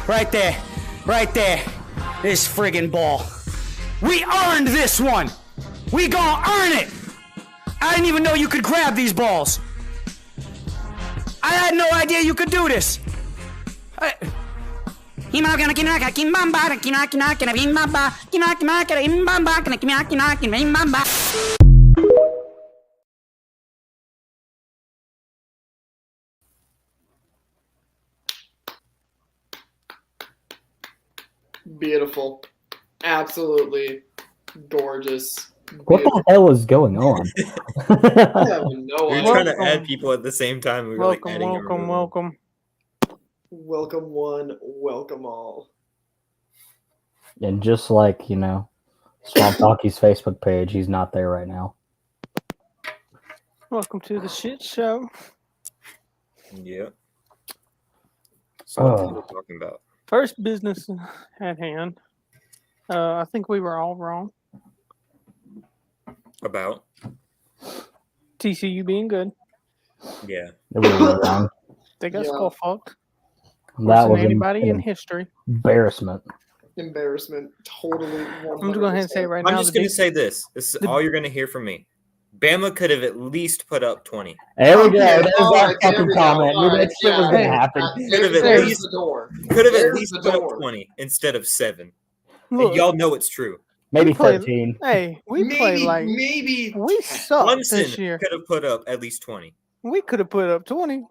Right there. Right there. This friggin' ball. We earned this one. We gonna earn it. I didn't even know you could grab these balls. I had no idea you could do this. Beautiful. Absolutely gorgeous. What the hell is going on? I have no We were idea. trying to add people at the same time. We were like adding and removing. Welcome. Welcome one, welcome all. And just like, Swamp Hockey's Facebook page, he's not there right now. Welcome to the shit show. Yeah. So what are we talking about? First business at hand. I think we were all wrong. About? TCU being good. Yeah. We were wrong. They got skull fucked. That was anybody in an history. embarrassment. Embarrassment. Totally. 100%. I'm just going ahead and say it right I'm now. just going to say this. This is all you're going to hear from me. Bama could have at least put up 20. There we go. Okay, There's all our right, there fucking we go. comment. All That right, shit was going to yeah. happen. Could have at There's least the door. Could have at There's least the put up door. 20 instead of 7. Look, And y'all know it's true. Maybe we played- 13. Hey, we played like maybe we sucked this Clemson year. could have put up at least 20. We could have put up 20.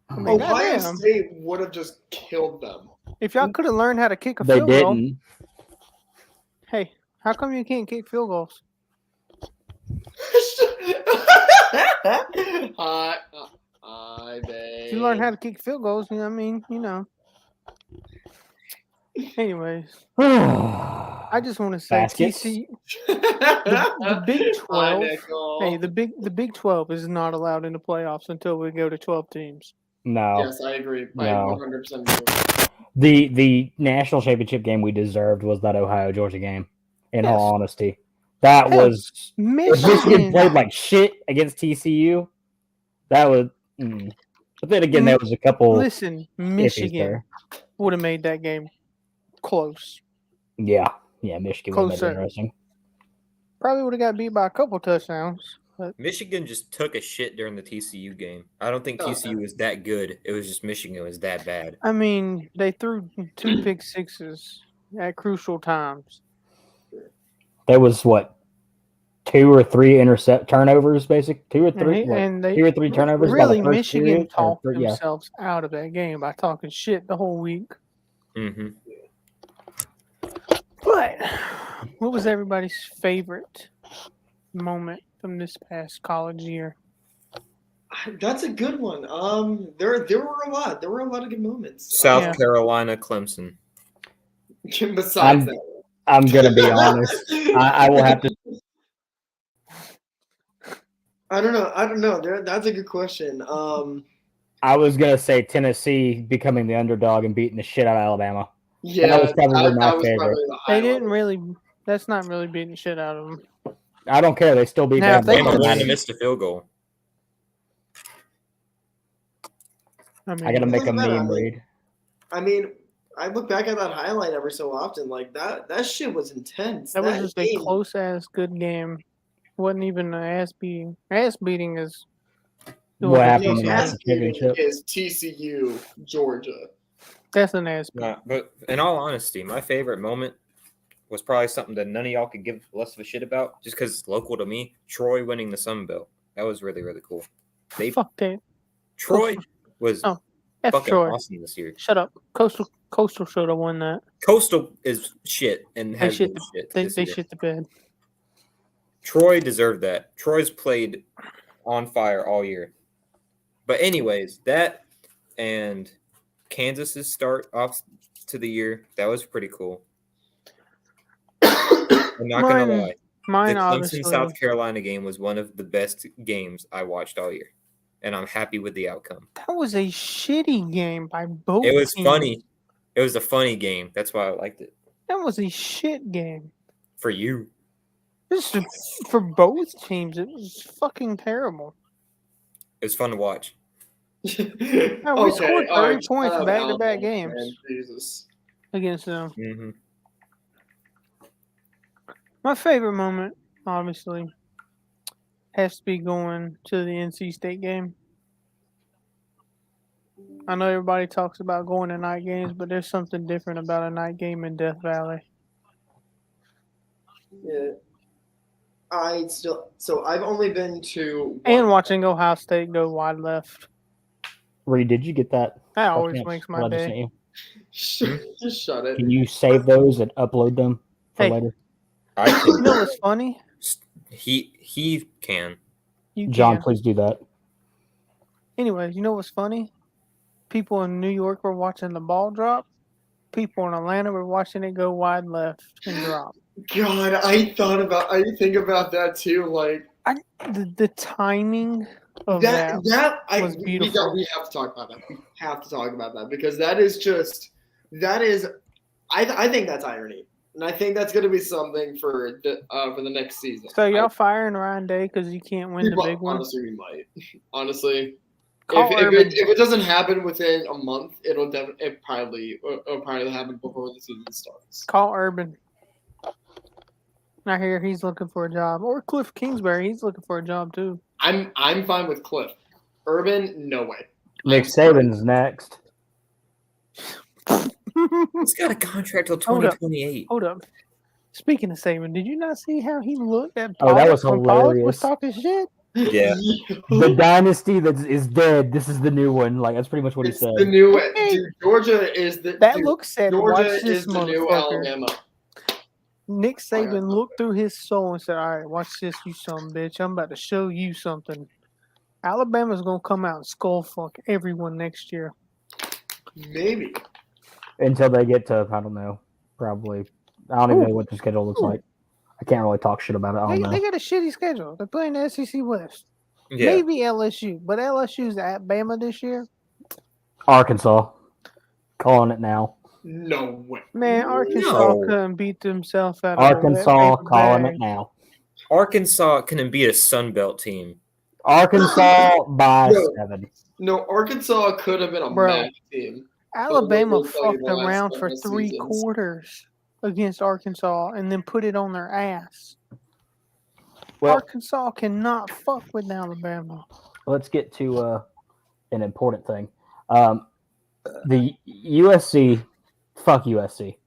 I mean, Ohio goddamn. State would have just killed them. If y'all could have learned how to kick a They field goal, didn't. hey, how come you can't kick field goals? Hi, babe. If you learn how to kick field goals, you know what I mean? Anyways, I just want to say Baskets? TCU, the Big Hi, 12. Nicole. Hey, the Big 12 is not allowed in the playoffs until we go to 12 teams. No. Yes, I agree. I No. 100% agree. The national championship game we deserved was that Ohio-Georgia game, in Yes. all honesty. That Hell, was... If Michigan Michigan. played like shit against TCU, that was... But then again, there was a couple Listen, issues Michigan there. would have made that game close. Yeah, Michigan would have Closer. been interesting. Probably would have got beat by a couple touchdowns. But Michigan just took a shit during the TCU game. I don't think Oh, TCU was that good. It was just Michigan was that bad. I mean, they threw 2 pick sixes at crucial times. There was, 2 or 3 turnovers, basic? 2 or 3? And they 2 or 3 turnovers by really the first Michigan period? talked Yeah. themselves out of that game by talking shit the whole week. Mm-hmm. But what was everybody's favorite moment from this past college year? That's a good one. There were a lot. There were a lot of good moments. South Yeah. Carolina, Clemson. Besides that, I'm going to be honest. I will have to... I don't know. That's a good question. I was going to say Tennessee becoming the underdog and beating the shit out of Alabama. Yeah, That was probably my was favorite. probably the They highlight. didn't really. That's not really beating the shit out of them. I don't care. They still beat Now, them. if they Bama could've- wouldn't have missed a field goal. I mean, I got to make a Look at that. meme read. I mean, I look back at that highlight every so often. Like that shit was intense. that was just a game- close ass good game. Wasn't even an ass beating. Ass beating is What happened in The the ass national beating championship? is TCU, Georgia. That's an ass beating. Nah, but in all honesty, my favorite moment was probably something that none of y'all could give less of a shit about, just because it's local to me. Troy winning the Sun Belt. That was really, really cool. Fuck that. Troy was Oh, F fucking Troy. awesome this year. Shut up. Coastal should have won that. Coastal is shit and has shit been shit. They this year. shit the bed. Troy deserved that. Troy's played on fire all year. But anyways, that and Kansas's start off to the year, that was pretty cool. I'm not gonna lie. Mine The obviously. Clemson South Carolina game was one of the best games I watched all year, and I'm happy with the outcome. That was a shitty game by both. It was teams. funny. It was a funny game. That's why I liked it. That was a shit game. For you, Just for both teams, it was fucking terrible. it was fun to watch. we scored 30 points back-to-back games. Man, Jesus. against them. Mm-hmm. My favorite moment, obviously, has to be going to the NC State game. I know everybody talks about going to night games, but there's something different about a night game in Death Valley. Yeah. I've only been to And watching Ohio State go wide left. Reed, did you get that? That by always chance, makes what my I just sent day. you? Just shut it. Can you save those and upload them for Hey. later? I You can. know what's funny? He can. You John, can. please do that. Anyways, you know what's funny? People in New York were watching the ball drop. People in Atlanta were watching it go wide left and drop. God, I think about that too. Like The timing of that was beautiful. We have to talk about that. We have to talk about that because that is. I think that's irony, and I think that's going to be something for the next season. So y'all firing Ryan Day because you can't win the big one? Honestly, we might. Honestly, Call if Urban. it doesn't happen within a month, it'll probably happen before the season starts. Call Urban. I hear he's looking for a job, or Cliff Kingsbury. He's looking for a job too. I'm fine with Cliff. Urban, no way. Nick Saban's next. He's got a contract till 2028. Hold up. Speaking of Saban, did you not see how he looked at Oh, that was Pollock when Pollock was hilarious. talking shit? Yeah. The dynasty that is dead. This is the new one. Like that's pretty much what he It's said. the new dude, Georgia is the That dude, look said, Georgia watch this is the new motherfucker. Alabama. Nick Saban looked through his soul and said, all right, watch this, you son of a bitch. I'm about to show you something. Alabama's going to come out and skull fuck everyone next year. Maybe. Until they get to, I don't know, probably. I don't even know what the schedule looks like. I can't really talk shit about it. I don't know. They got a shitty schedule. They're playing the SEC West. Yeah. Maybe LSU, but LSU's at Bama this year. Arkansas. Calling it now. No way. Man, Arkansas No. couldn't beat themselves out of Arkansas a calling bag. it now. Arkansas can beat a Sun Belt team. Arkansas by No. 7. No, Arkansas could have been a Bro. MAC team. Alabama We'll tell you fucked the last around couple for of 3 seasons. quarters against Arkansas and then put it on their ass. Well, Arkansas cannot fuck with Alabama. let's get to an important thing. The USC, fuck USC.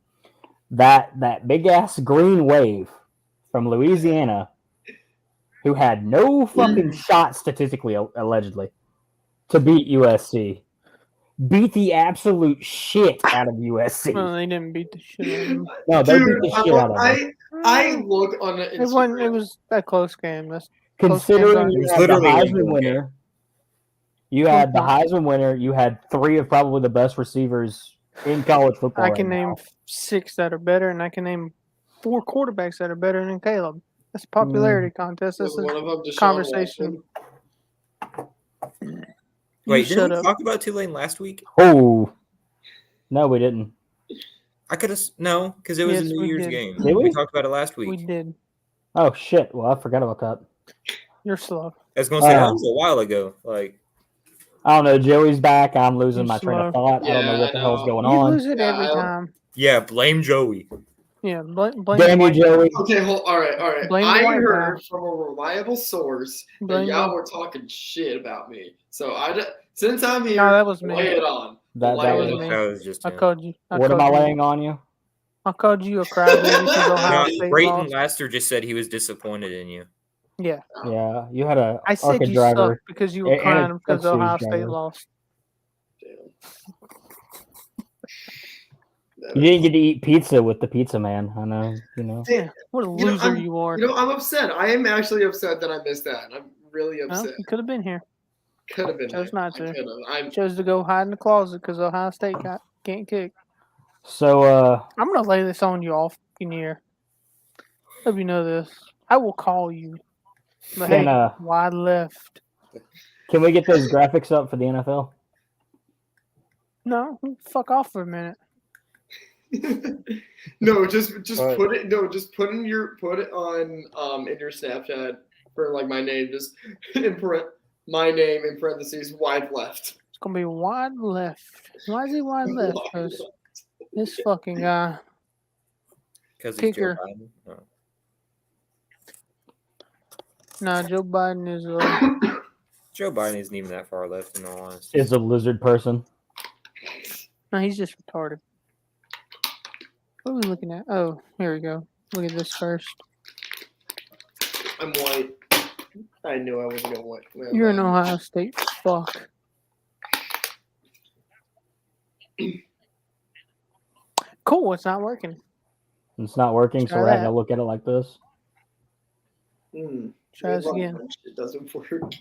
That big ass green wave from Louisiana, who had no fucking shot statistically, allegedly, to beat USC, beat the absolute shit out of USC. Well, they didn't beat the shit out of them. No, they Dude, beat the shit out of them. I look on the It wasn't. Instagram. It was a close game. That's Considering It you was had the literally a Heisman one-point winner, you had the Heisman winner, you had 3 of probably the best receivers in college football. I can right name now. 6 that are better, and I can name 4 quarterbacks that are better than Caleb. That's a popularity contest. Was That's one a of them Deshaun conversation. Watson? Wait, You didn't shut we up. talk about Tulane last week? Oh, no, we didn't. I could have no, because it was Yes, a New we Year's did. game. Did we? talked about it last week. We did. Oh shit! Well, I forgot about that. You're slow. I was gonna say that was a while ago. Like, I don't know. Joey's back. I'm losing You my train of slow. thought. I don't know Yeah, what the I hell's know. going You on. lose it every Yeah, time. yeah, blame Joey. Yeah, blame the Damn you, white guy. Joey. Okay, all right. Blame the I white heard guy. from a reliable source that Blame y'all the- were talking shit about me. So since I'm here, No, that was me. lay it on. That Lay was it me. on. That was just I him. called you. What am I laying on you? I called you a crybaby because Ohio No, State Brayton lost. Laster just said he was disappointed in you. Yeah, Yeah, you had a I said Arca you driver. suck because you were and a crying because truck series Ohio State driver. lost. You didn't get to eat pizza with the pizza man. I know. You know. Yeah, what a You know, loser you are. I'm upset. I am actually upset that I missed that. I'm really Well, upset. you could have been here. Could have been. chose there. not to. I could have. Chose to go hide in the closet because Ohio State can't kick. So I'm gonna lay this on you all fucking year. Hope you know this. I will call you. But Can, hey, wide left. can we get those graphics up for the NFL? No, fuck off for a minute. No, just Right. put it. No, just put it on in your Snapchat for like my name. Just my name in parentheses wide left. It's gonna be wide left. Why is he wide left? 'Cause This fucking guy. Because he's Joe Kicker. Biden. Oh. Nah, Joe Biden is Joe Biden isn't even that far left, in all honesty. Is a lizard person. no, he's just retarded. What are we looking at? Oh, here we go. Look at this first. I'm white. I knew I wasn't gonna win. You're an Ohio State fuck. Cool, it's not working. It's not working, Try so we're having that. to look at it like this. Try this again. It doesn't work.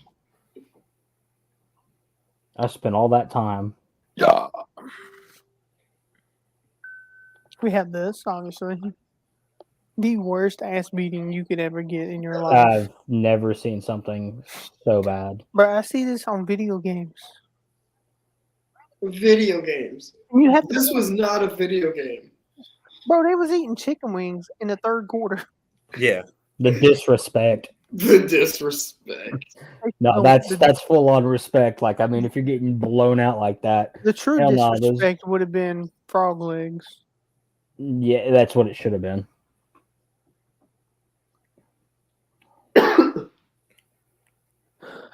I spent all that time. Yeah. We have this, obviously. The worst ass beating you could ever get in your life. I've never seen something so bad. Bro, I see this on video games. Video games. You have to, This was not a video game. bro, they was eating chicken wings in the third quarter. Yeah. The disrespect. The disrespect. No, that's full on respect. Like, I mean, if you're getting blown out like that, The true hell no, disrespect would have been frog legs. yeah, that's what it should have been.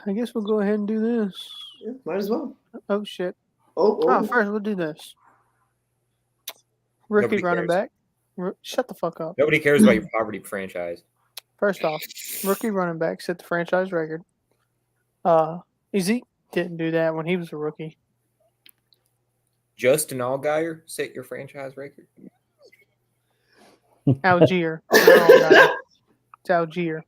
I guess we'll go ahead and do this. Yeah, might as well. Oh shit. Oh. First we'll do this. Rookie Nobody running cares. back. Shut the fuck up. Nobody cares about your poverty franchise. First off, rookie running back set the franchise record. Zeke didn't do that when he was a rookie. Justin Allgaier set your franchise record. Algier. It's Algier.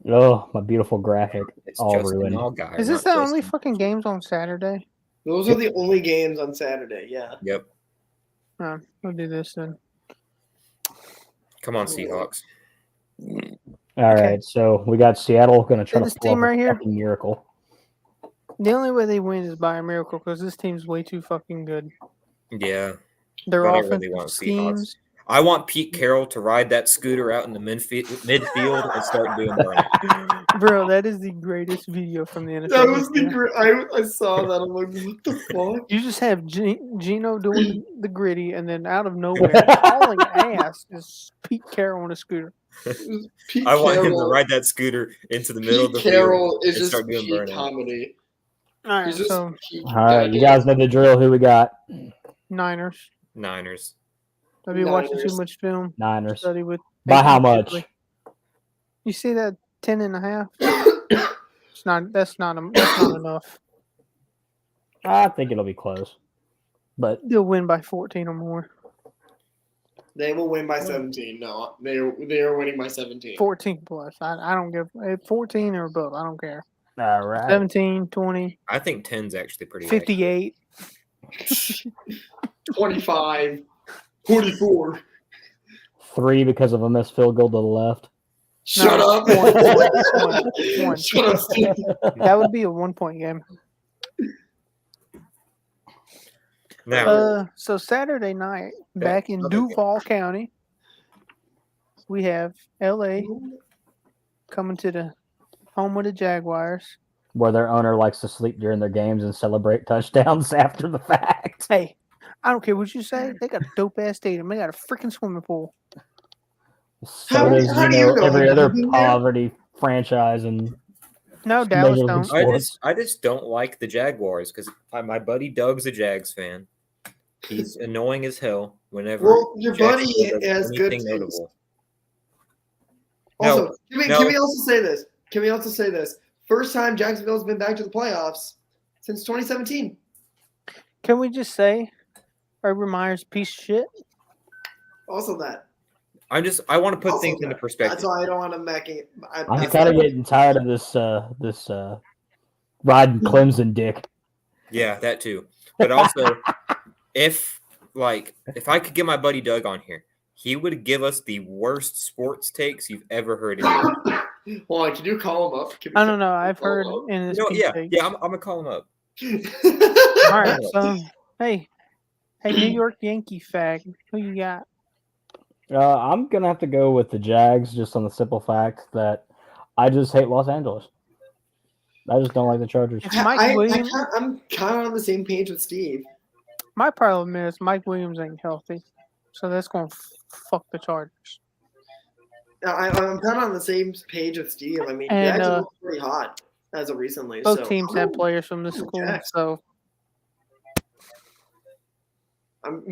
Oh, my beautiful graphic. It's All Justin ruined. Allgaier. Is this not the only Justin. fucking games on Saturday? Those are the only games on Saturday. Yeah. Yep. We'll do this then. Come on, Seahawks. All Okay. right, so we got Seattle going to try to This pull team off right a here? fucking miracle. The only way they win is by a miracle because this team's way too fucking good. Yeah. Their But I offensive really want Seahawks. schemes. I want Pete Carroll to ride that scooter out in the midfield and start doing that. Bro, that is the greatest video from the NFL. That was this the year. great. I saw that. I'm like, what the fuck? You just have Gino doing the gritty, and then out of nowhere, hauling ass is Pete Carroll on a scooter. Pete I want him to Carroll- ride that scooter into the middle of the Pete Carroll field is and just start doing peak burnout. comedy. All right, He's just so peak. All right, you guys know the drill. Who we got? Niners. Niners. I've been watching Niners. too much film. Niners. Study with. By how Baker much? Mayfield. You see that 10.5? It's not. That's not enough. I think it'll be close. But They'll win by 14 or more. They will win by 17. No, they are winning by 17. 14 plus. I don't give 14 or above. I don't care. all right. 17, 20, I think 10's actually pretty high. 58. 25, 44. 3 because of a missed field goal to the left. Shut No, up. one. Shut up, Steve. That would be a 1-point game. Now, So Saturday night, back in another game. Duval County, we have LA coming to the home of the Jaguars. Where their owner likes to sleep during their games and celebrate touchdowns after the fact. Hey, I don't care what you say. They got a dope ass stadium. They got a freaking swimming pool. So How does, do you know? every Have other you been there? poverty franchise and No, Dallas Major League don't. Sports. I just don't like the Jaguars because my buddy Doug's a Jags fan. He's annoying as hell whenever. Well, your buddy Jacksonville does has good anything things. notable. Also, No, can we also say this? Can we also say this? First time Jacksonville's been back to the playoffs since 2017. Can we just say Urban Meyer's a piece of shit? Also that. I want to put Also things into that. perspective. That's why I don't want to make it. I'm that's kind of why- getting tired of this riding Clemson dick. Yeah, that too. But also, if I could get my buddy Doug on here, he would give us the worst sports takes you've ever heard in your life. Hold on, can you call him up? Can we I don't know. call him I've heard up? in this. No, piece yeah, take- yeah. I'm gonna call him up. All right. So, hey, New York Yankee fag. Who you got? I'm going to have to go with the Jags just on the simple fact that I just hate Los Angeles. I just don't like the Chargers. If Mike Williams, I'm kind of on the same page with Steve. my problem is Mike Williams ain't healthy, so that's gonna fuck the Chargers. I'm kind of on the same page with Steve. I mean, he And, actually looks pretty hot as of recently. Both so teams have players from the school, Jax. so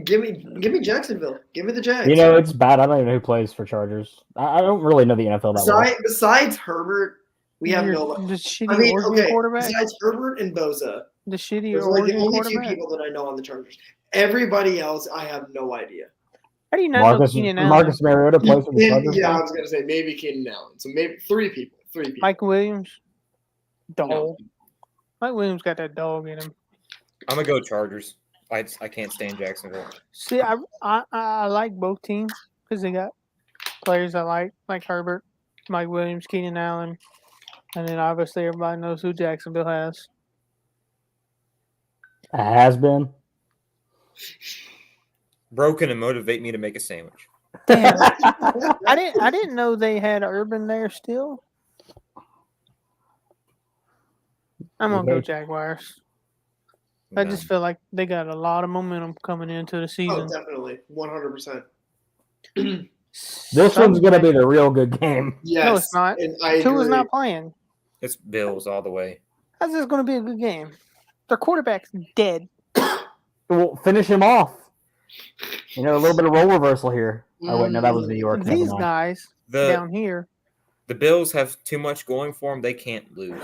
Give me Jacksonville. Give me the Jags. You know, it's bad. I don't even know who plays for Chargers. I don't really know the NFL that well. Besides Herbert, we have no. the shitty Oregon quarterback. Besides Herbert and Bosa, The shitty those are like the Oregon only two quarterback. people that I know on the Chargers. Everybody else, I have no idea. How do you not know Marcus Keenan Allen? Mariota plays for the Yeah, Chargers. I was gonna say maybe Keenan Allen. So maybe three people. Mike Williams, dog. No. Mike Williams got that dog in him. I'm gonna go Chargers. I can't stand Jacksonville. See, I like both teams because they got players I like Herbert, Mike Williams, Keenan Allen, and then obviously everybody knows who Jacksonville has. It has been. Bro can motivate me to make a sandwich. Damn, I didn't know they had Urban there still. I'm gonna go Jaguars. I just feel like they got a lot of momentum coming into the Oh, season. definitely, 100%. This one's going to be the real good game. Yes, No, it's not. And I Tua's agree. not playing. It's Bills all the way. How's this going to be a good game? Their quarterback's dead. We'll finish him off. You know, a little bit of role reversal here. Oh, wait, no, that was New York. Never These mind. guys The down here, the Bills have too much going for them. They can't lose.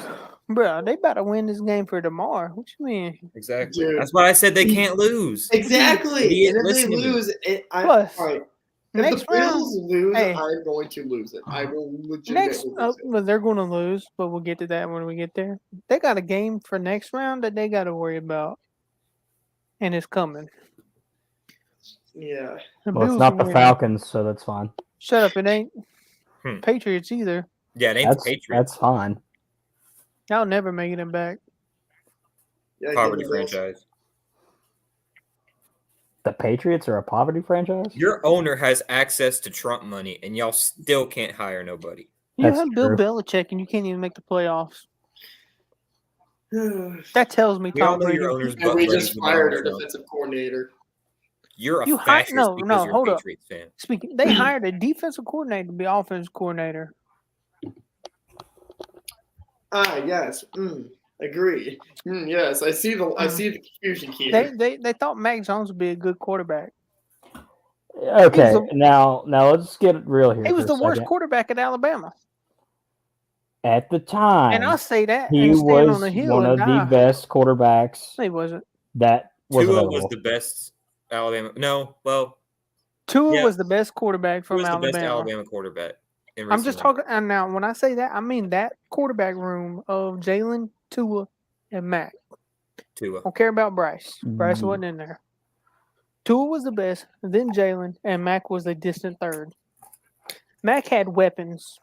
bro, they about to win this game for tomorrow. What you mean? Exactly. Dude. That's why I said they can't lose. Exactly. Idiot, And if listen they to me. lose, Plus, all right. If next the Bills lose, hey. I'm going to lose it. I will legitimately Next, lose it. well, they're going to lose, but we'll get to that when we get there. They got a game for next round that they got to worry about, and it's coming. Yeah. The Well, it's Bills not are the winning. Falcons, so that's fine. Shut up! It ain't Hmm. Patriots either. Yeah, it ain't That's the Patriots. that's fine. Y'all never making it back. Yeah, give Poverty the Bills. franchise. The Patriots are a poverty franchise? Your owner has access to Trump money, and y'all still can't hire nobody. You That's have Bill true. Belichick, and you can't even make the playoffs. That tells me We all Tom know Brady. your owner's And butt we buddies just with fired our Donald Trump. defensive coordinator. You're a You hi- fascist no, because no, you're hold a up. Patriots fan. Speaking, they hired a defensive coordinator to be offensive coordinator. Yes. Agree. Yes, I see the confusion here. They thought Mac Jones would be a good quarterback. Okay, He was now let's get real here. He was for the a worst second. quarterback at Alabama, At the time. and I say that he and stand was on the hill one and of the die. best quarterbacks He wasn't. that was Tua available. was the best Alabama. No, well, Tua Yeah. was the best quarterback who from was the best Alabama. Alabama quarterback? In I'm just recent talking, and now when I say that, I mean that quarterback room of Jalen, Tua, and Mac. Tua. Don't care about Bryce. Bryce Mhm. wasn't in there. Tua was the best, then Jalen, and Mac was a distant third. Mac had weapons.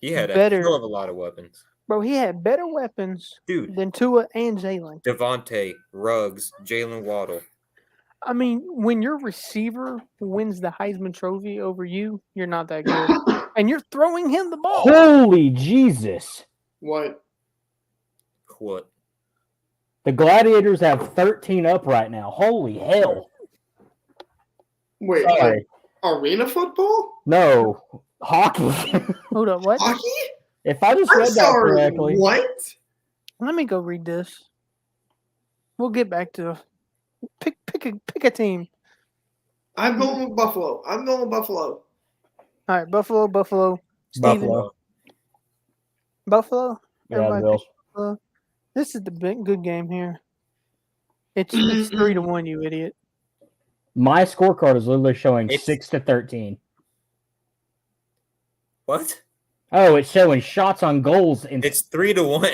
He had a Better. hell of a lot of weapons. Bro, he had better weapons Dude, than Tua and Jalen. Devontae, Ruggs, Jalen Waddle. I mean, when your receiver wins the Heisman Trophy over you, you're not that good. And you're throwing him the ball. Holy Jesus. What? What? The Gladiators have 13 up right now. Holy hell. Wait, Sorry. arena football? No. Hockey. Hold up, what? Hockey? If I just I'm read that sorry. correctly. What? Let me go read this. We'll get back to pick a team. I'm going with Buffalo. All right, Buffalo. Steven. Buffalo. Yeah, the Everybody Bills. pick Buffalo. This is the good game here. It's 3-1, you idiot. My scorecard is literally showing It's- 6-13. What? Oh, it's showing shots on goals. And It's 3-1.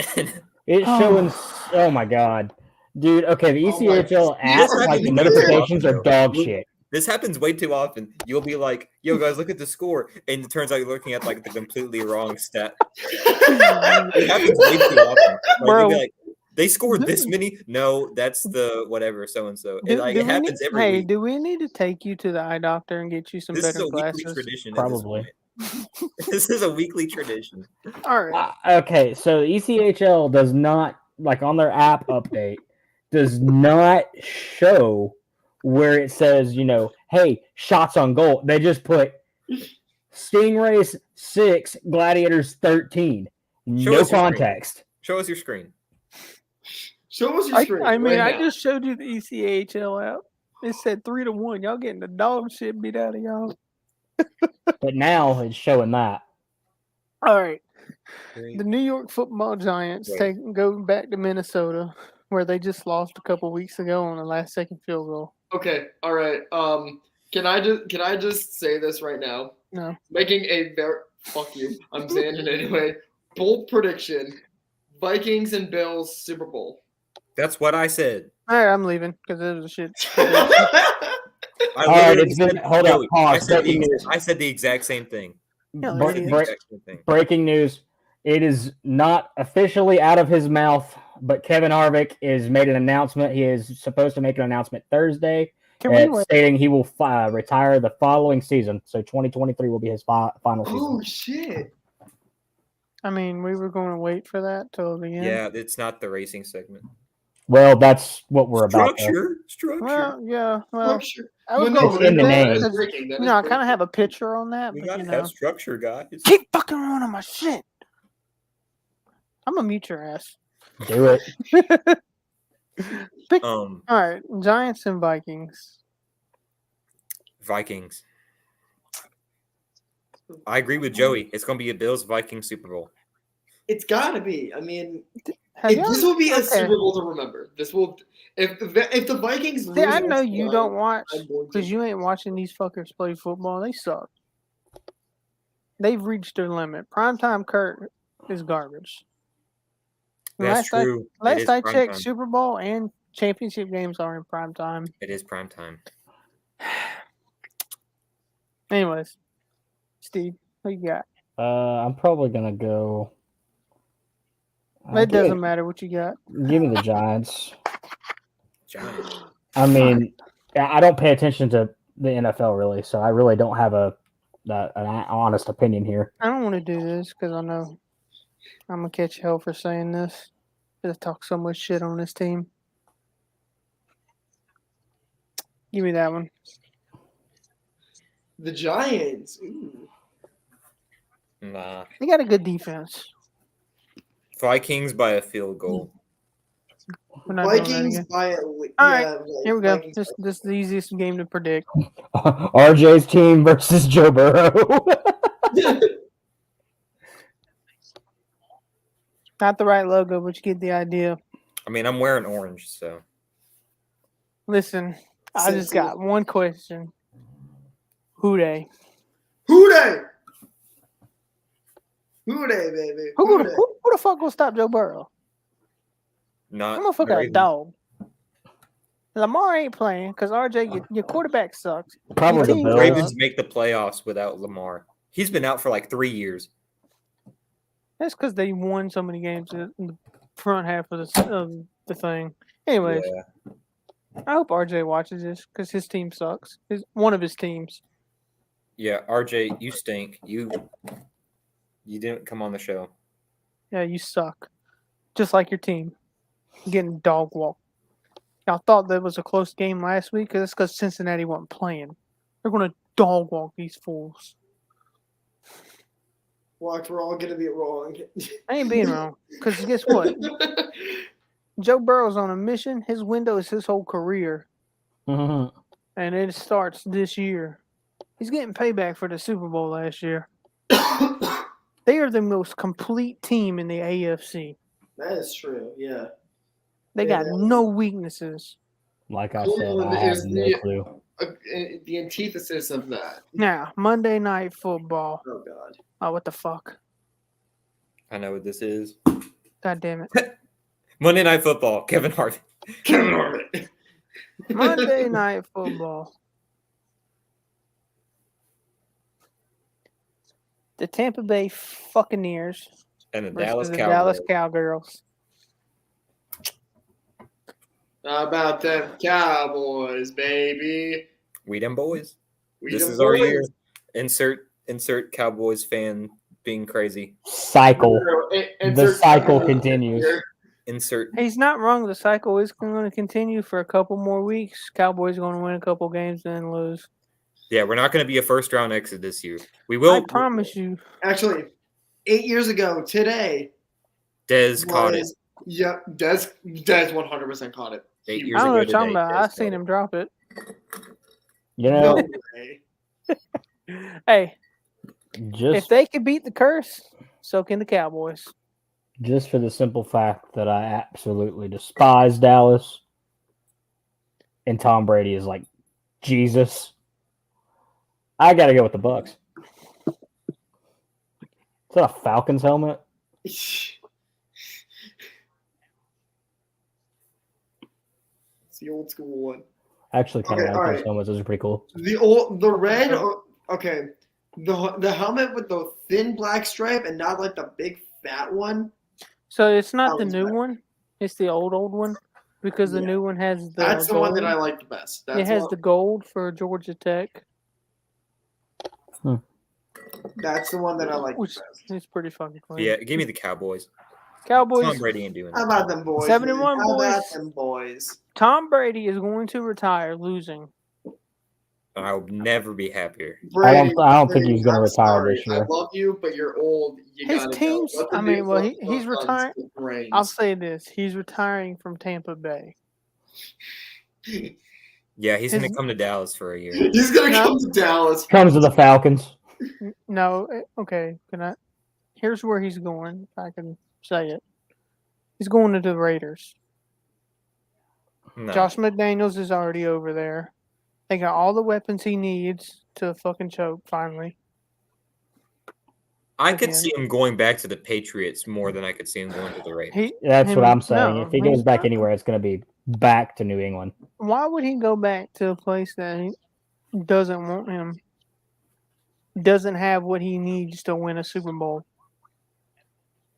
it's Oh. showing. Oh my god, dude. Okay, the Oh my- ECHL app, This like the happened notifications way too are often, dog though. shit. This happens way too often. You'll be like, "Yo, guys, look at the score," and it turns out you're looking at like the completely wrong stat. It happens way too often. Like, Bro. you'll be like, "They scored this many." No, that's the whatever so and so. It Do we happens need- every hey, week. do we need to take you to the eye doctor and get you some This is better a weekly glasses? tradition. Probably. At this point. This is a weekly tradition. All right. Okay, so ECHL does not, like on their app update, does not show where it says, hey, shots on goal. They just put Stingrays 6, Gladiators 13. Show No us your screen. context. Show us your screen. Show us your screen. I mean, right I now. just showed you the ECHL app. It said 3-1. Y'all getting the dog shit beat out of y'all. But now it's showing that. All right. Great. The New York Football Giants Wait. go back to Minnesota, where they just lost a couple weeks ago on the last second field goal. Okay, all right. Can I just say this right now? No. Making a very fuck you. I'm saying it anyway. Bold prediction: Vikings and Bills Super Bowl. That's what I said. All right, I'm leaving because it was a shit. I All right, literally it's been- said- hold up, Joey, pause, breaking news. I said the exact same thing. Yeah, Break- idiot. break- Exact same thing. Breaking news. It is not officially out of his mouth, but Kevin Harvick has made an announcement. He is supposed to make an announcement Thursday Can we wait? stating he will retire the following season. So 2023 will be his final season. Oh shit! I mean, we were going to wait for that till the end. Yeah, it's not the racing segment. Well, that's what we're about. though. Structure. Well, yeah. Well, Oh, sure. I was No, going it's to in the leave name. that That is 'cause, breaking. That I is kind of breaking. have a picture on that, We but gotta have structure, guys. keep fucking ruining my shit. I'm gonna mute your ass. Do it. All right, Giants and Vikings. Vikings. I agree with Joey. It's gonna be a Bills Vikings Super Bowl. It's gotta be. I mean, Have y'all- this will be a okay. Super Bowl to remember. This will. If the Vikings lose, See, I know next you time, don't watch I'm going to- because you ain't watching these fuckers play football. They suck. They've reached their limit. Primetime Kurt is garbage. That's true. Last I prime checked, time. Super Bowl and championship games are in prime time. It is prime time. Anyways, Steve, who you got? I'm probably gonna go. It doesn't matter what you got. Give me the Giants. Giants. I mean, I don't pay attention to the NFL really, so I really don't have an honest opinion here. I don't want to do this because I know I'm gonna catch hell for saying this. Because I talk so much shit on this team. Give me that one. The Giants. Ooh. Nah. They got a good defense. Vikings by a field goal. We're not doing that Vikings again. by a. All right, yeah, here we go. Vikings This is the easiest game to predict. RJ's team versus Joe Burrow. Not the right logo, but you get the idea. I mean, I'm wearing orange, so Listen, I just got one question. Who they? Who they? Who they, baby? Who they? the fuck gonna stop Joe Burrow? not. I'm gonna fuck a Ravens. dog. Lamar ain't playing because RJ, your quarterback sucks. Probably the team Bills. Ravens make the playoffs without Lamar. He's been out for like 3 years. That's because they won so many games in the front half of the thing. Anyways, Yeah. I hope RJ watches this because his team sucks. One of his teams. Yeah, RJ, you stink. You didn't come on the show. Yeah, you suck. Just like your team. Getting dog walked. Y'all thought that was a close game last week because it's because Cincinnati wasn't playing. They're going to dog walk these fools. Watch, we're all gonna be wrong. I ain't being wrong. Because guess what? Joe Burrow's on a mission. His window is his whole career. Mhm. And it starts this year. He's getting payback for the Super Bowl last year. They are the most complete team in the AFC. That is true. Yeah. They got no weaknesses. Like I said, I have no clue. The antithesis of that. Now, Monday Night Football. Oh God. Oh, what the fuck? I know what this is. God damn it. Monday Night Football. Kevin Hart. Kevin Hart. Monday Night Football. The Tampa Bay Buccaneers And the versus Dallas the Cowboys. Dallas Cowgirls. How about them Cowboys, baby? We them boys. We This them is our boys. year. Insert Insert Cowboys fan being crazy. Cycle. And The there's- cycle continues. Insert. He's not wrong. The cycle is going to continue for a couple more weeks. Cowboys going to win a couple games and then lose. Yeah, we're not going to be a first-round exit this year. We will. I promise you. Actually, 8 years ago today, Dez caught it. Yep, Dez 100% caught it. 8 I years don't know ago what you're talking today, about. Dez I've seen caught him it. drop it. You No know, way. Hey, if just they could beat the curse, so can the Cowboys. just for the simple fact that I absolutely despise Dallas, and Tom Brady is like Jesus. I got to go with the Bucks. Is that a Falcons helmet? It's the old school one. I actually kind of Okay, like those alright. helmets. Those are pretty cool. The red. Okay, the helmet with the thin black stripe and not like the big fat one. So it's not That the one's new better. one. It's the old one because the Yeah. new one has the That's the gold. one that I like the best. It has the gold for Georgia Tech, That's the one that I like which the best. is pretty fucking funny. Yeah, give me the Cowboys. Cowboys. Tom Brady ain't doing How that. about them boys? 7-1 man? How about boys. them boys? Tom Brady is going to retire losing. I'll never be happier. Brady, I don't think Brady, he's gonna I'm retire sorry. this year. I love you, but you're old. You His gotta teams- Go. Let the I mean, dude well, let he's the sons retiring- get brains. I'll say this: he's retiring from Tampa Bay. Yeah, he's going His- to come to Dallas for a year. He's gonna No. come to Dallas. Comes to the Falcons. No, okay. Can I? Here's where he's going. If I can say it. He's going to the Raiders. No. Josh McDaniels is already over there. They got all the weapons he needs to fucking choke finally. I could again. see him going back to the Patriots more than I could see him going to the Raiders. He, That's what him- I'm saying. no, If he goes he's back not. anywhere, it's going to be back to New England. Why would he go back to a place that he doesn't want him? Doesn't have what he needs to win a Super Bowl.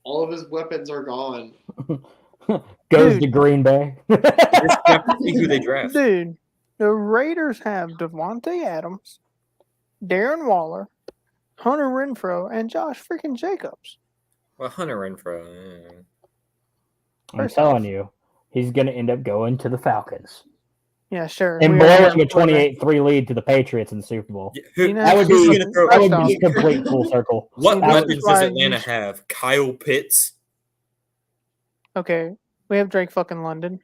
All of his weapons are gone. Goes Dude. to Green Bay. Just have to see who they draft. Dude, the Raiders have Devontae Adams, Darren Waller, Hunter Renfro, and Josh freaking Jacobs. Well, Hunter Renfro. I'm First telling off- you, he's going to end up going to the Falcons Yeah, sure. and we already have blowing a quarterback. 28-3 lead to the Patriots in the Super Bowl. Who, You know, That would who's be gonna throw? that would First be off- complete full circle. What See, this weapons is does why Atlanta you sh- have? Kyle Pitts. Okay, we have Drake fucking London.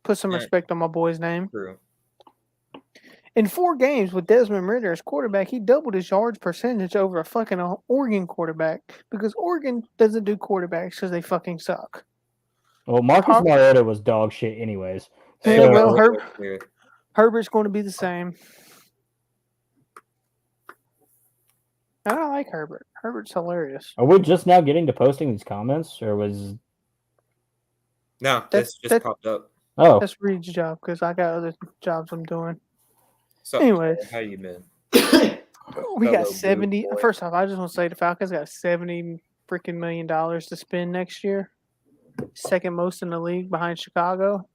Put some Yeah. respect on my boy's name. True. In 4 games with Desmond Ritter as quarterback, he doubled his yards percentage over a fucking Oregon quarterback because Oregon doesn't do quarterbacks because they fucking suck. Well, Marcus Har- Mariota was dog shit anyways. Yeah, So- well, Her- Herbert's going to be the same. And I like Herbert. Herbert's hilarious. Are we just now getting to posting these comments, or was No, That's- this just that- popped up. oh That's Reed's job because I got other jobs I'm doing. So, Anyways. how you been? We Fellow got blue 70. boy. First off, I just want to say the Falcons got $70 freaking million to spend next year. Second most in the league behind Chicago.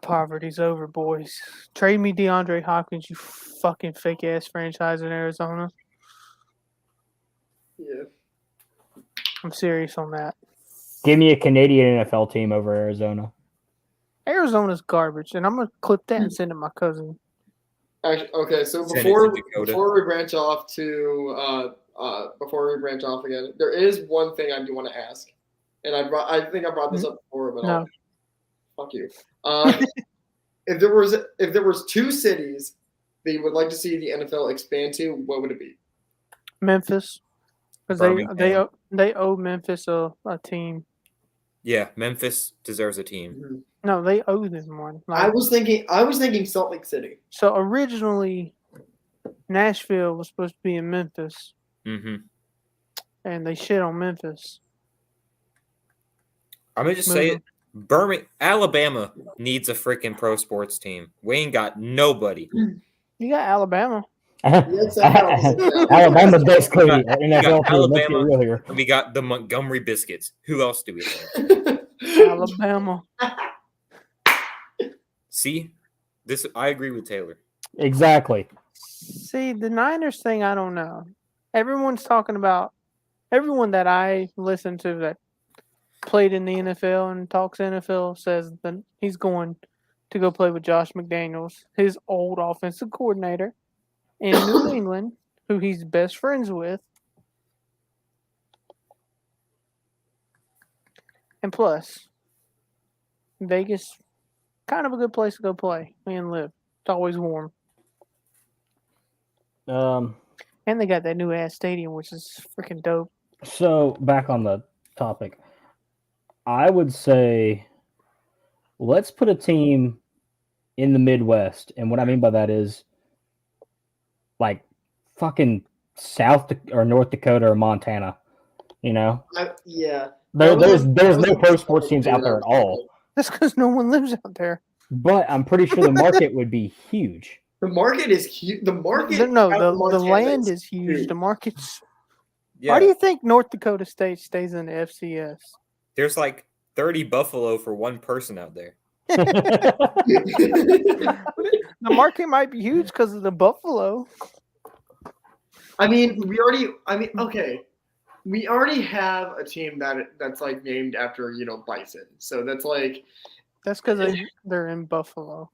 Poverty's over, boys. Trade me DeAndre Hopkins, you fucking fake ass franchise in Arizona. Yeah. I'm serious on that. give me a Canadian NFL team over Arizona? Arizona's garbage, and I'm gonna clip that and send it to my cousin. Actually, okay, so Send it to before Dakota. we branch off again, there is one thing I do want to ask, and I think I brought this up before, but No. fuck you. If there was 2 cities that you would like to see the NFL expand to, what would it be? Memphis, because Birmingham. they owe Memphis a team. Yeah, Memphis deserves a team. No, they owe them one. I was thinking Salt Lake City. So originally, Nashville was supposed to be in Memphis, Mm-hmm. and they shit on Memphis. I'm gonna just Move say them. it. Alabama needs a freaking pro sports team. We ain't got nobody. You got Alabama. Yes, I know. Alabama's basically You an got NFL team. Let's get Alabama. real here. And we got the Montgomery Biscuits. Who else do we have? Alabama. See, this I agree with Taylor. Exactly. See, the Niners thing, I don't know. Everyone's talking about everyone that I listen to that played in the NFL and talks NFL says that he's going to go play with Josh McDaniels, his old offensive coordinator in New England, who he's best friends with. And plus, Vegas, kind of a good place to go play and live. It's always warm. And they got that new ass stadium, which is freaking dope. So back on the topic, I would say let's put a team in the Midwest, and what I mean by that is like fucking or North Dakota or Montana. You know, Yeah. there's no pro sports teams out there at all. That's because no one lives out there. But I'm pretty sure the market would be huge. The market is huge. The market. The land is huge. The market's. Yeah. Why do you think North Dakota State stays in the FCS? There's like 30 buffalo for one person out there. The market might be huge because of the buffalo. I mean, okay. We already have a team that's like named after, bison. So that's like. That's because they're in Buffalo.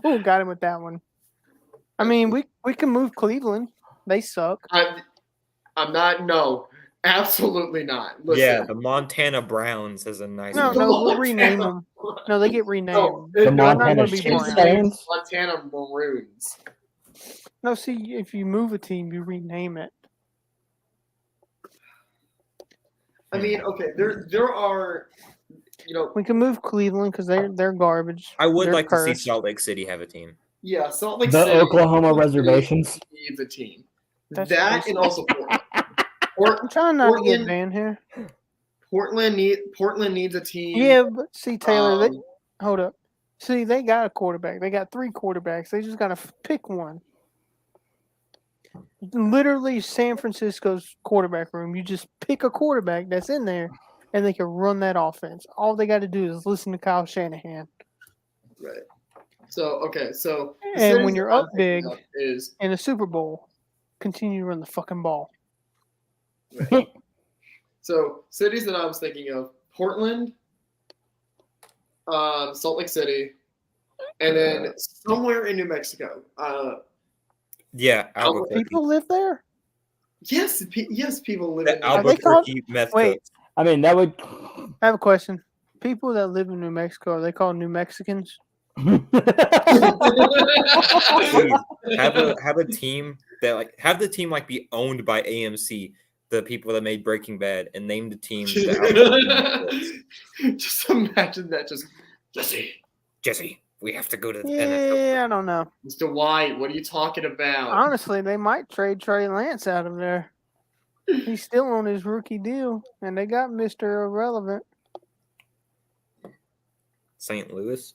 Oh, got him with that one. I mean, we can move Cleveland. They suck. I'm not. No, absolutely not. Listen. Yeah, the Montana Browns is a nice. No, name. we'll rename them. No, they get renamed. No, The They're not Montana going to be Chiefs Browns. fans? Montana Maroons. No, see, if you move a team, you rename it. I mean, okay, there are, We can move Cleveland because they're garbage. I would They're like to see cursed. Salt Lake City have a team. yeah, Salt Lake The City. Oklahoma reservations. Needs a team. That's that crazy. and also Portland. I'm trying not to get Portland- banned here. Portland needs a team. Yeah, but see, Taylor, Um, hold up. See, they got a quarterback. They got 3 quarterbacks. They just got to pick one. Literally, San Francisco's quarterback room. You just pick a quarterback that's in there, and they can run that offense. All they got to do is listen to Kyle Shanahan. Right. So okay, so the And cities when you're that I'm up big thinking of is in the Super Bowl, continue to run the fucking ball. right. So cities that I was thinking of: Portland, Salt Lake City, and then somewhere in New Mexico. Yeah, Albuquerque. People live there? Yes, people live The in. Are they called- Albuquerque meth Wait. coats. I mean, that would. I have a question. People that live in New Mexico, are they called New Mexicans? Please, have a team that have the team be owned by AMC, the people that made Breaking Bad, and name the team the Albuquerque Meth Coats. Just imagine that. Just Jesse, we have to go to the NFL. Yeah, I don't know. Mr. White, what are you talking about? Honestly, they might trade Trey Lance out of there. He's still on his rookie deal, and they got Mr. Irrelevant. St. Louis.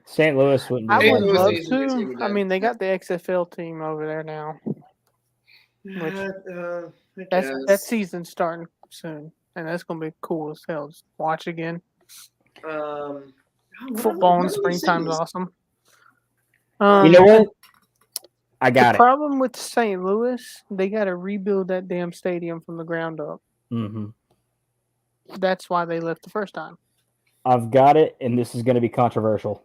St. Louis wouldn't. I Be would Louis love needs a good team to. with I them. mean, they got the XFL team over there now. I That guess. season's starting soon, and that's gonna be cool as hell. Just watch again. Football in the springtime's awesome. You know what? I got The problem with St. Louis, they got to rebuild that damn stadium from the ground up. hmm That's why they left the first time. I've got it, and this is going to be controversial.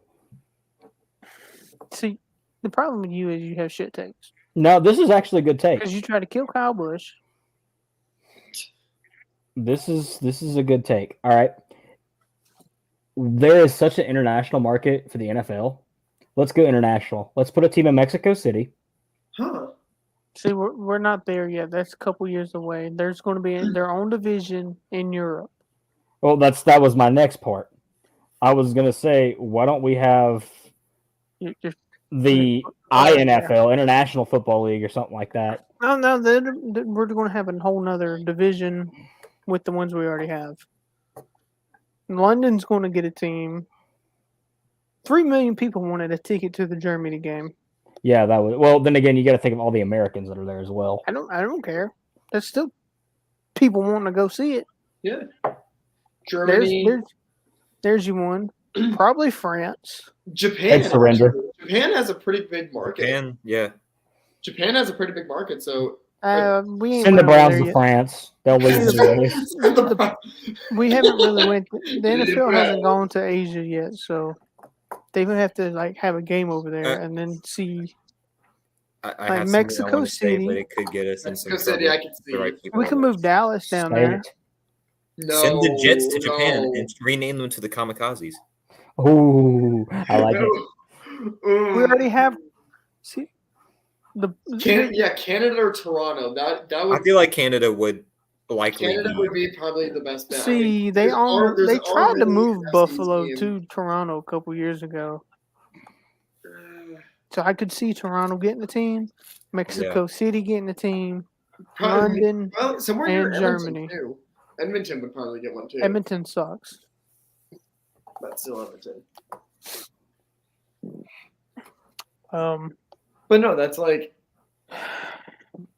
See, the problem with you is you have shit takes No, this is actually a good take. because you try to kill Kyle Busch. This is a good take. All right. There is such an international market for the NFL. Let's go international. Let's put a team in Mexico City. Huh. See, we're not there yet. That's a couple years away. There's going to be their own division in Europe. Well, that was my next part. I was going to say, why don't we have You're- the INFL, International Football League, or something like that? No, we're going to have a whole nother division with the ones we already have. London's going to get a team. 3 million people wanted a ticket to the Germany game. Yeah, that would. Well, then again, you got to think of all the Americans that are there as well. I don't care. There's still people wanting to go see it. Yeah. Germany. There's you one. Probably France. Japan. I'd surrender. actually. Japan has a pretty big market. Japan, yeah. Japan has a pretty big market, so We ain't Send the went over Browns there to yet. France. They'll lead the race. We haven't really went. The NFL Yeah. hasn't gone to Asia yet, so they would have to like have a game over there and then see. I Like have something Mexico I want to say, City. but it could get us in some Mexico trouble. City, I can with see. the right people We on can it. move Dallas down Say there. it. no, Send the Jets to Japan no. and rename them to the Kamikazes. Ooh, I like it. We already have. See, Canada or Toronto. That I would feel like Canada would likely Canada be. would be probably the best bet. See, they there's tried to already move an Buffalo team. to Toronto a couple years ago, so I could see Toronto getting the team, Mexico City getting the team, Probably- London, well, somewhere and near Germany. Edmonton, too. Edmonton would probably get one too. Edmonton sucks. But still Edmonton. But no, that's like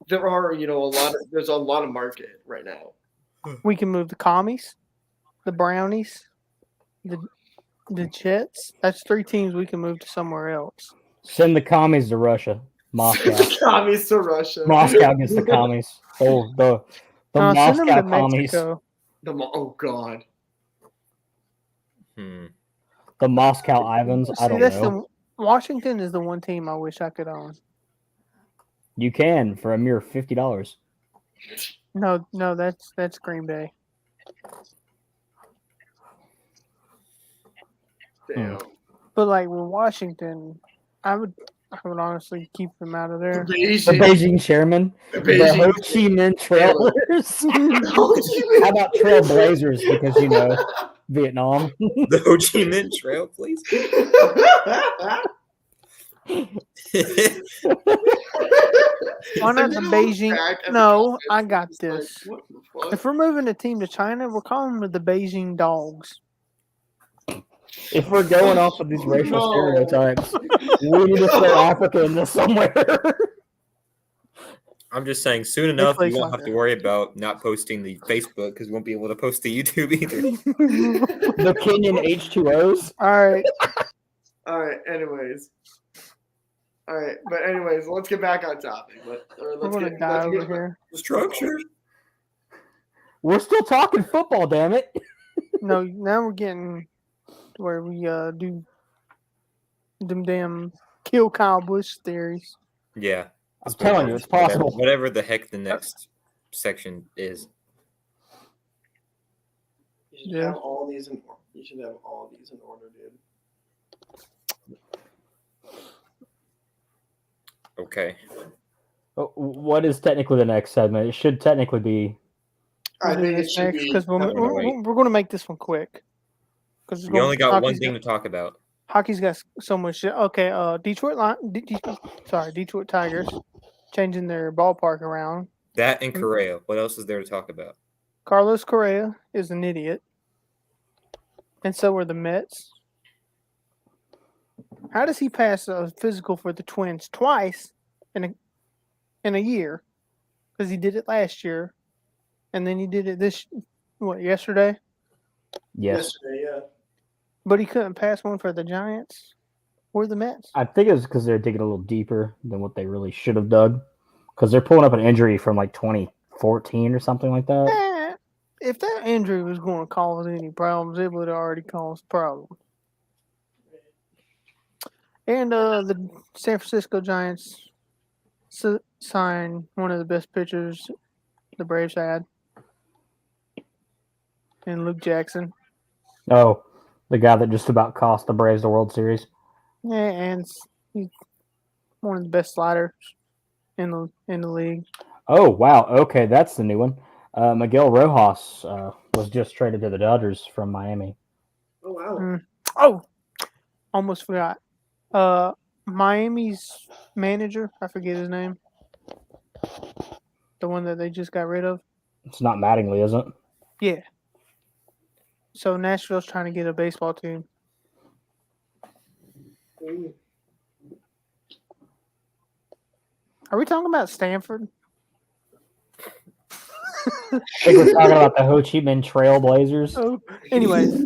there are there's a lot of market right now. We can move the Commies, the Brownies, the Jets. That's 3 teams we can move to somewhere else. Send the commies to Russia. Moscow. Commies to Russia. Moscow gets the commies. Oh, the Send them Moscow to commies. Mexico. Oh God. The Moscow Ivans. I don't know. Washington is the one team I wish I could own. You can for a mere $50. No, that's Green Bay. Damn. But like with Washington, I would honestly keep them out of there. The Beijing Chairman. The Ho Chi Minh Trailers. How about Trailblazers? Because Vietnam. The Ho Chi Minh Trail, please. Why not the Beijing? No, I got this. If we're moving a team to China, we're calling them the Beijing Dogs. If we're going off of these racial stereotypes, we need to throw Africa in this somewhere. I'm just saying, soon enough, we won't like have to worry about not posting the Facebook because we won't be able to post the YouTube either. The Kenyan H2Os. All right. Anyways. But anyways, let's get back on topic. We're gonna die over here. Structure. We're still talking football, damn it. No, now we're getting to where we do them damn kill Kyle Busch theories. Yeah. I'm telling you, it's possible. Whatever the heck the next section is. You should have all these in order, dude. Okay. What is technically the next segment? It should technically be. I think it should be because we're going to make this one quick. Because we only got one thing to talk about. Hockey's got so much shit. Okay, Detroit Tigers changing their ballpark around. That and Correa. What else is there to talk about? Carlos Correa is an idiot, and so are the Mets. How does he pass a physical for the Twins twice in a year? Because he did it last year, and then he did it yesterday? Yes. Yesterday, yeah. But he couldn't pass one for the Giants or the Mets. I think it was because they're digging a little deeper than what they really should have dug. Because they're pulling up an injury from like 2014 or something like that. If that injury was going to cause any problems, it would have already caused problems. And the San Francisco Giants signed one of the best pitchers the Braves had, and Luke Jackson. Oh, the guy that just about cost the Braves the World Series. Yeah, and he's one of the best sliders in the league. Oh, wow. Okay, that's the new one. Miguel Rojas was just traded to the Dodgers from Miami. Oh, wow. Oh, almost forgot. Miami's manager, I forget his name. The one that they just got rid of. It's not Mattingly, is it? Yeah. So Nashville's trying to get a baseball team. Are we talking about Stanford? I think we're talking about the Ho Chi Minh Trailblazers. Oh, anyways,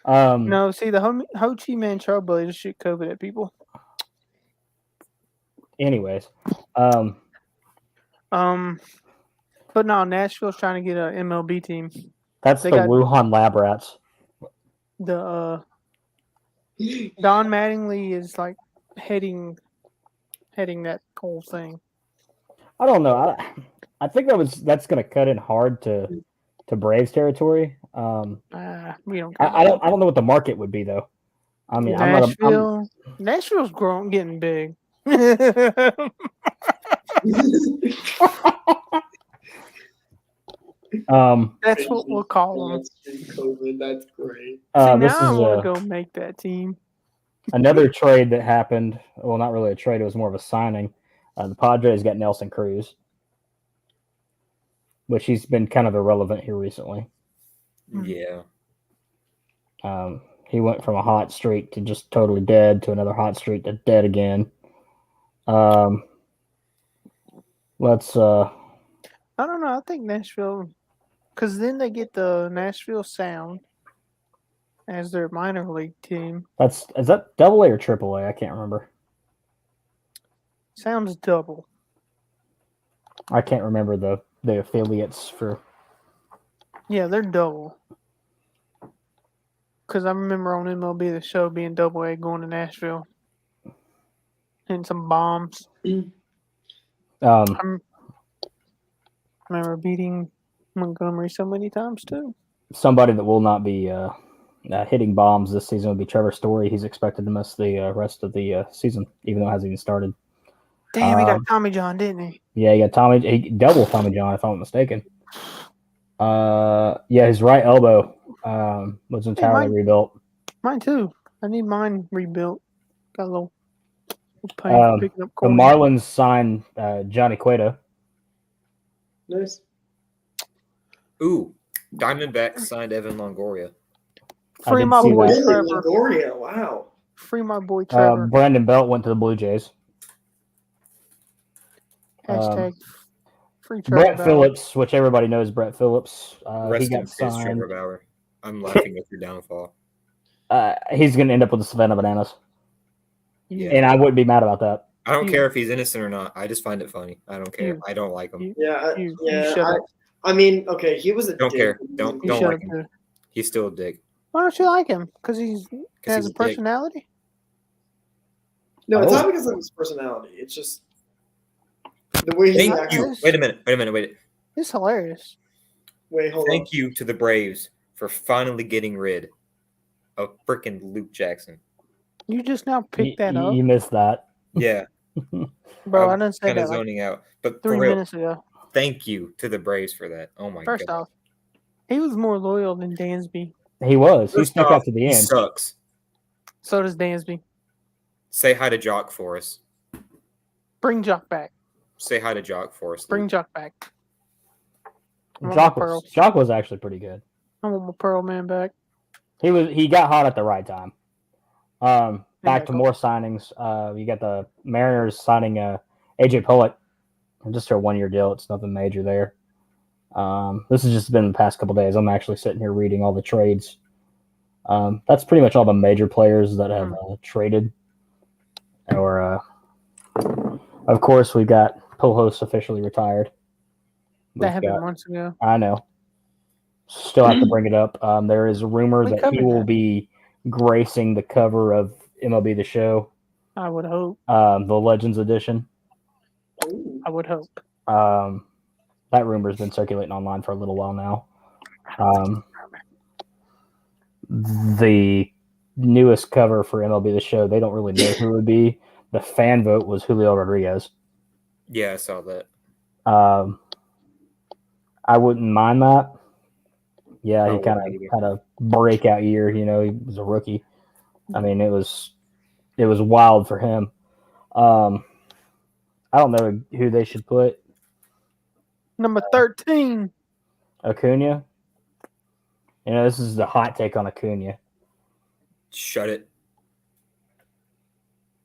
No, see the Ho Chi Minh Trailblazers shoot COVID at people. Anyways, But no, Nashville's trying to get an MLB team. that's They the got- Wuhan Lab Rats. The Don Mattingly is like heading that whole thing. I don't know. I think that's going to cut in hard to Braves territory. We don't. I don't know what the market would be though. I mean, Nashville's getting big. That's what we'll call them. COVID. That's great. See, this now I is want to go make that team. another trade that happened. Well, not really a trade; it was more of a signing. The Padres got Nelson Cruz, which he's been kind of irrelevant here recently. Yeah. He went from a hot streak to just totally dead to another hot streak to dead again. Let's. I don't know. I think Nashville, because then they get the Nashville Sound as their minor league team. Is that Double A or Triple A? I can't remember. Sounds double. I can't remember the affiliates for. Yeah, they're double. Because I remember on MLB the Show being Double A going to Nashville. And some bombs. I remember beating Montgomery so many times too. Somebody that will not be hitting bombs this season would be Trevor Story. He's expected to miss the rest of the season, even though it hasn't even started. Damn, he got Tommy John, didn't he? Yeah, he got he double Tommy John, if I'm not mistaken. His right elbow was entirely rebuilt. Mine too. I need mine rebuilt. Got a little pain for picking up the corners. Marlins signed Johnny Cueto. Nice. Ooh, Diamondbacks signed Evan Longoria. Free did my see boy that. Really, Trevor. Longoria. Wow. Free my boy Trevor. Brandon Belt went to the Blue Jays. Hashtag free Trevor. Brett Bauer. Phillips, which everybody knows Brett Phillips, he Rest in got peace, signed. Trevor Bauer. I'm laughing at your downfall. He's going to end up with the Savannah Bananas. Yeah. And I wouldn't be mad about that. I don't care if he's innocent or not. I just find it funny. I don't care. I don't like him. I mean, okay, he was a Don't dick. care. Don't like him. He's still a dick. Why don't you like him? Because he has he's a a dick. personality? No, it's not because of his personality. It's just the way he Thank acts. you. Wait a minute. It's hilarious. Wait, hold on. Thank you to the Braves for finally getting rid of freaking Luke Jackson. You just now picked that up? You missed that. Yeah. Bro, I didn't say kind that of like zoning out. But 3 for real, minutes ago. thank you to the Braves for that. Oh my First god. off, he was more loyal than Dansby. He was. He First stuck off, out to the he end. sucks. So does Dansby. Say hi to Jock for us. Bring Jock back. Say hi to Jock for us. Bring Jock back. Jock was actually pretty good. I want my Pearl Man back. He got hot at the right time. Back to cool. more signings. You got the Mariners signing AJ Pollock, just for a 1-year deal. It's nothing major there. This has just been the past couple days. I'm actually sitting here reading all the trades. That's pretty much all the major players that have traded. Or, of course, we got Pujols officially retired. That happened months ago. I know. Still have to bring it up. There is a rumor We that he covered will that. be gracing the cover of MLB The Show, I would hope. the Legends Edition. Ooh. I would hope. That rumor's been circulating online for a little while now. The newest cover for MLB The Show, they don't really know who it would be. The fan vote was Julio Rodriguez. Yeah, I saw that. I wouldn't mind that. Yeah, he I kind wouldn't of had a breakout year. You know, he was a rookie. I mean, it was wild for him. I don't know who they should put. Number 13. Acuna. You know, this is the hot take on Acuna. Shut it.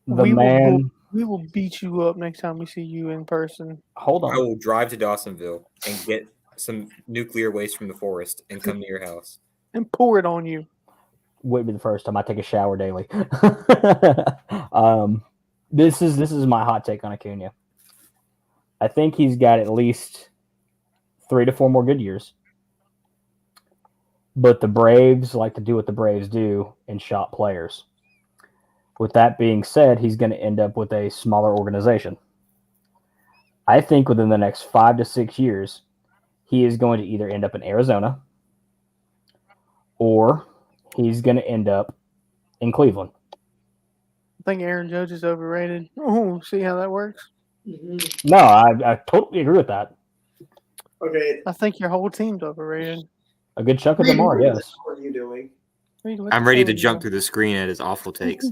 We will beat you up next time we see you in person. Hold I on. will drive to Dawsonville and get some nuclear waste from the forest and come to your house. And pour it on you. wouldn't be the first time I take a shower daily. This is my hot take on Acuna. I think he's got at least 3 to 4 more good years. But the Braves like to do what the Braves do and shop players. With that being said, he's going to end up with a smaller organization. I think within the next 5 to 6 years, he is going to either end up in Arizona or he's going to end up in Cleveland. I think Aaron Judge is overrated. Oh, see how that works? No, I totally agree with that. Okay. I think your whole team's overrated. A good chunk of them are, yes. What are you doing? I'm ready to jump through the screen at his awful takes.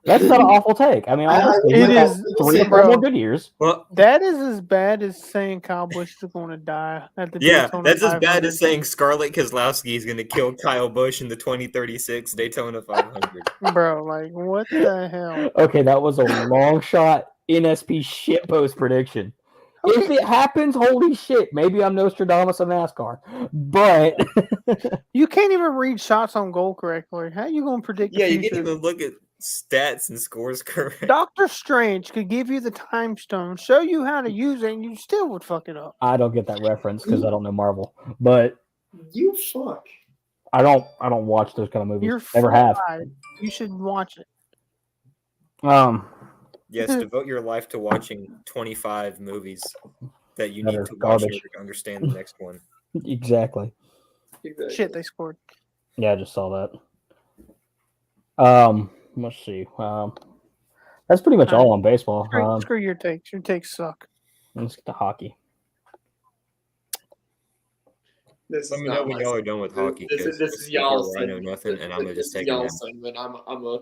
That's not an awful take. I mean, honestly, It he's got is, 3 to 4 bro. more good years. Well, That is as bad as saying Kyle Busch is going to die at the yeah, Daytona that's as 500. bad as saying Scarlett Keselowski is going to kill Kyle Busch in the 2036 Daytona 500. Bro, like, what the hell? Okay, that was a long shot NSP shitpost prediction. If it happens, holy shit, maybe I'm Nostradamus of NASCAR. But You can't even read shots on goal correctly. How you going to predict Yeah, the you future? can't even look at stats and scores correct. Doctor Strange could give you the time stone, show you how to use it, and you still would fuck it up. I don't get that reference because I don't know Marvel. But You fuck. I don't watch those kind of movies. You're Never have. fried. You should watch it. Yes, devote your life to watching 25 movies that you That need are to watch in garbage. order to understand the next one. Exactly. Shit, they scored. Yeah, I just saw that. Let's see. That's pretty much all on baseball. Screw your takes. Your takes suck. Let's get to hockey. This Let is me know not when my y'all are done with hockey. This 'cause is this y'all's where I know segment. nothing, and I'm gonna This just is take a nap. y'all's segment. I'm a.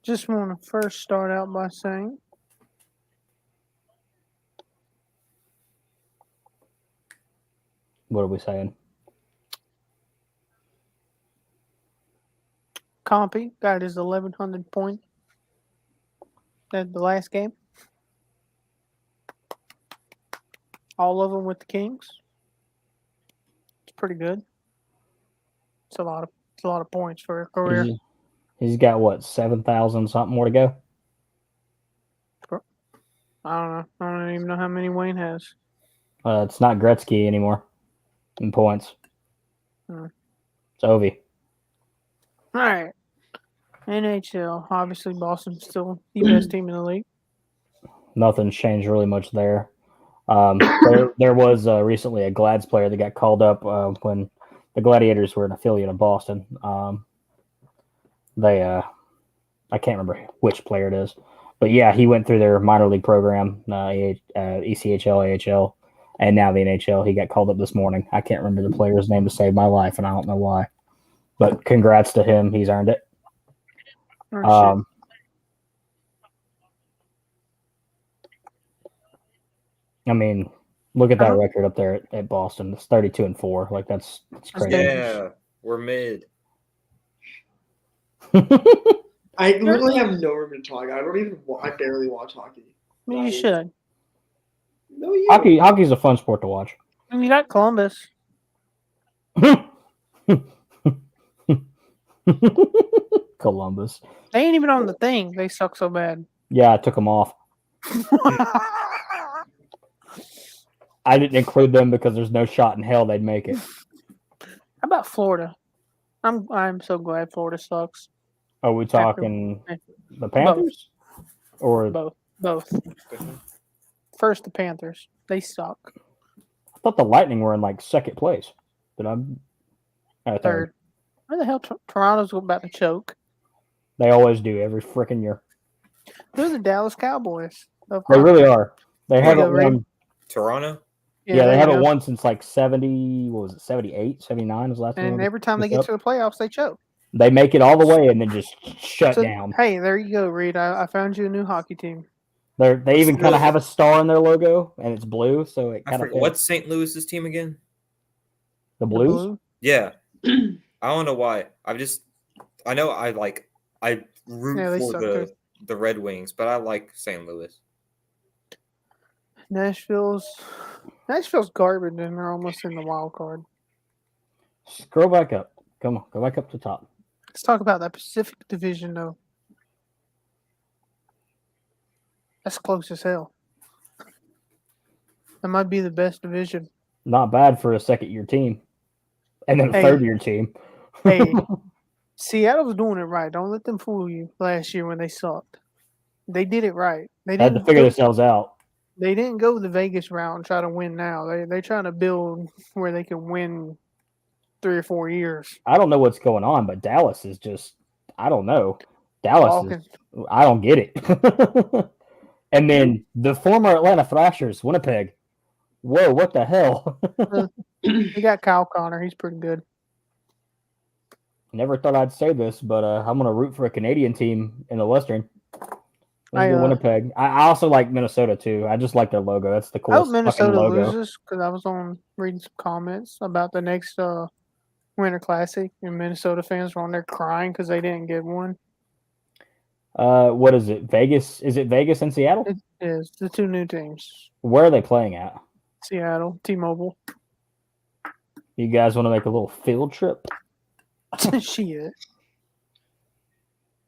Just want to first start out by saying What are we saying? Compy got his 1,100 point at the last game. All of them with the Kings. It's pretty good. It's a lot of points for a career. He's got what, 7,000 something more to go? I don't know. I don't even know how many Wayne has. It's not Gretzky anymore in points. It's Ovi. All right. NHL. Obviously, Boston's still the best team in the league. Nothing's changed really much there. There was recently a Glads player that got called up when the Gladiators were an affiliate of Boston. I can't remember which player it is, but yeah, he went through their minor league program, ECHL, AHL, and now the NHL. He got called up this morning. I can't remember the player's name to save my life, and I don't know why. But congrats to him. He's earned it. Oh, I mean, look at that record up there at Boston. It's 32-4. Like that's crazy. Yeah, we're mid. I literally have no room to talk. I don't even. I barely watch hockey. you should. No, you. Hockey's a fun sport to watch. And you got Columbus. Columbus. They ain't even on the thing. They suck so bad. Yeah, I took them off. I didn't include them because there's no shot in hell they'd make it. How about Florida? I'm so glad Florida sucks. Are we talking the Panthers? Or Both. First, the Panthers. They suck. I thought the Lightning were in like second place. Did I? Third. Where the hell Toronto's about to choke? They always do every freaking year. They're the Dallas Cowboys. They really are. They haven't won. Toronto? Yeah, they haven't won since like 70, what was it, 78, 79 was the last time. And every time they get to the playoffs, they choke. They make it all the way and then just shut down. Hey, there you go, Reed. I found you a new hockey team. They even kind of have a star in their logo, and it's blue, so it kind of. What's St. Louis's team again? The Blues? Blue? Yeah. I don't know why. I know I root for the Red Wings, but I like St. Louis. Nashville's garbage, and they're almost in the wild card. Scroll back up. Come on, go back up to the top. Let's talk about that Pacific Division, though. That's close as hell. That might be the best division. Not bad for a second-year team. And then a Hey. third-year team. Hey, Seattle's doing it right. Don't let them fool you last year when they sucked. They did it right. They Had to didn't figure go, themselves out. they didn't go the Vegas route and try to win now. They're trying to build where they can win 3 or 4 years. I don't know what's going on, but Dallas is just, I don't know. Dallas is, Talking. I don't get it. And then the former Atlanta Thrashers, Winnipeg. Whoa, what the hell? You got Kyle Connor. He's pretty good. Never thought I'd say this, but I'm going to root for a Canadian team in the Western. I, Winnipeg. I also like Minnesota, too. I just like their logo. That's the I hope coolest Minnesota fucking logo. loses because I was on reading some comments about the next Winter Classic, and Minnesota fans were on there crying because they didn't get one. What is it? Vegas? Is it Vegas and Seattle? It is the 2 new teams. Where are they playing at? Seattle, T-Mobile. You guys want to make a little field trip? Shit.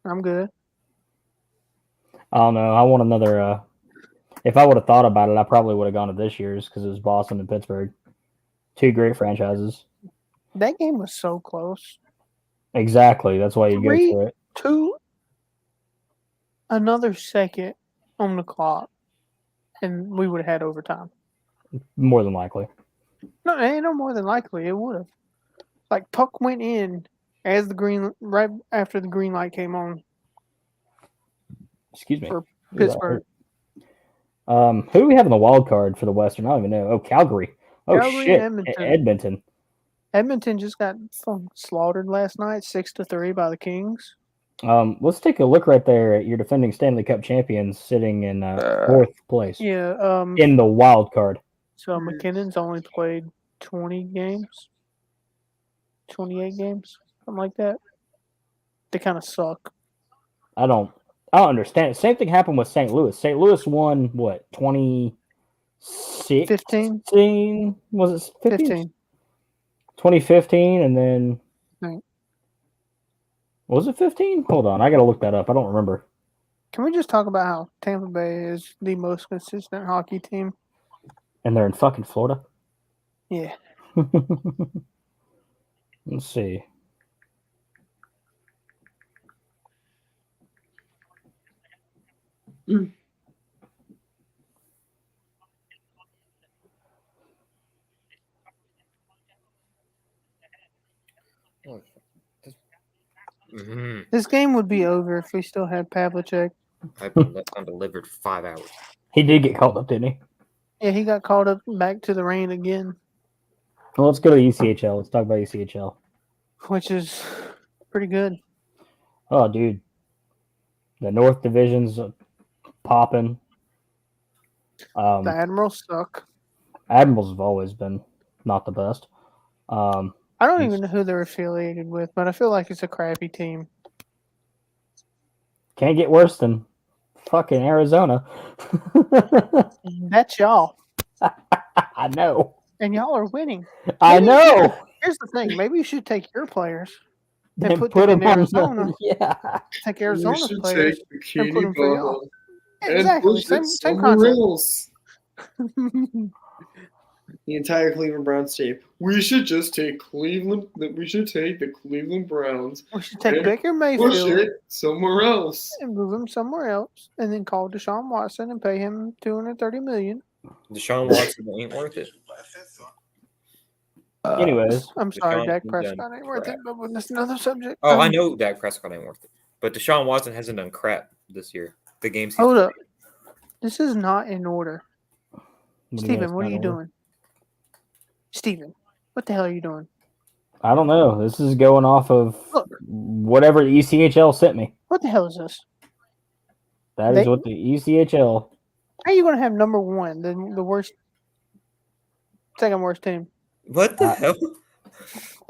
I'm good. I don't know. I want another. If I would have thought about it, I probably would have gone to this year's because it was Boston and Pittsburgh. 2 great franchises. That game was so close. Exactly. That's why you go 3, to it. 2, another second on the clock, and we would have had overtime. More than likely. No, it ain't no more than likely it would have. Like puck went in as right after the green light came on Excuse me. for Ooh, that Pittsburgh. hurt. Who do we have in the wild card for the Western? I don't even know. Oh, Calgary. Oh, Calgary shit. and Edmonton. Edmonton. Edmonton just got slaughtered last night, 6-3 by the Kings. Let's take a look right there at your defending Stanley Cup champions sitting in 4th place Yeah. in the wild card. So McKinnon's only played 20 games, 28 games, something like that. They kind of suck. I don't understand. Same thing happened with St. Louis. St. Louis won what, 2016? 15. Was it 15? 15. 2015, and then Right. Was it 15? Hold on, I gotta look that up. I don't remember. Can we just talk about how Tampa Bay is the most consistent hockey team? And they're in fucking Florida. Yeah. Let's see. This game would be over if we still had Pavlicek. I've been left undelivered for 5 hours. He did get called up, didn't he? Yeah, he got called up back to the rain again, Well, let's go to the ECHL. Let's talk about ECHL. which is pretty good. Oh, dude. The North Division's popping. The Admirals suck. Admirals have always been not the best. I don't even know who they're affiliated with, but I feel like it's a crappy team. Can't get worse than fucking Arizona. That's y'all. I know. And y'all are winning. I know. Here's the thing. Maybe you should take your players and Then put them in on- Arizona. Yeah. Take We Arizona's should players take and put Bikini them for y'all. Bottom Yeah, and exactly. push it Same somewhere concept. else. The entire Cleveland Browns team. We should just take Cleveland. We should take the Cleveland Browns. We should take and Baker push Mayfield it somewhere else. and move him somewhere else, and then call Deshaun Watson and pay him $230 million. Deshaun Watson ain't worth it. Anyways, I'm sorry, Deshaun Dak has Prescott done ain't worth it, crap. but that's another subject. Oh, I know Dak Prescott ain't worth it. But Deshaun Watson hasn't done crap this year. The games he's Hold up. played. This is not in order. what do you mean Steven, it's what are not you over? doing? Steven, what the hell are you doing? I don't know. This is going off of Look. whatever the ECHL sent me. What the hell is this? That is what the ECHL. How are you going to have number one, the worst, second worst team? What the hell?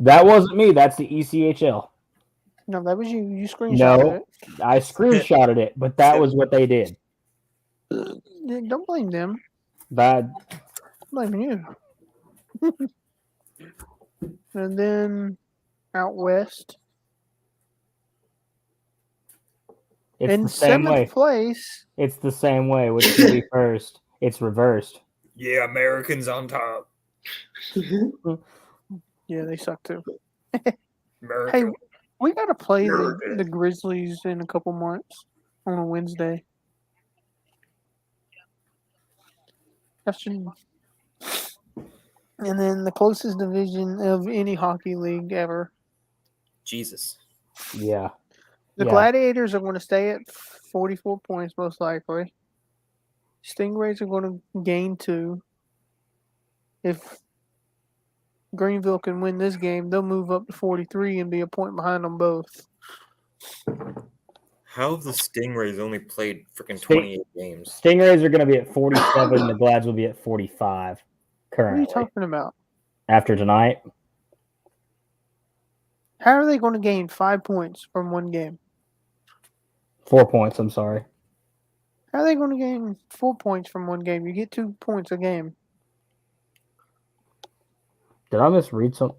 That wasn't me. That's the ECHL. No, that was you. You screenshotted No, it. I screenshotted it, but that was what they did. Yeah, don't blame them. That I'm blaming you. And then out west. It's In the same way. 7th place, It's the same way. Which should be first? It's reversed. Yeah, Americans on top. yeah, they suck too. America. Hey, we got to play America. the Grizzlies in a couple months on a Wednesday. That should. And then the closest division of any hockey league ever. Jesus. Yeah. The Gladiators are going to stay at 44 points most likely. Stingrays are going to gain 2. If Greenville can win this game, they'll move up to 43 and be a point behind them both. How have the Stingrays only played freaking 28 games? Stingrays are going to be at 47. The Glads will be at 45 currently. What are you talking about? After tonight? How are they going to gain 5 points from one game? 4 points, I'm sorry. How are they going to gain 4 points from one game? You get 2 points a game. Did I misread something?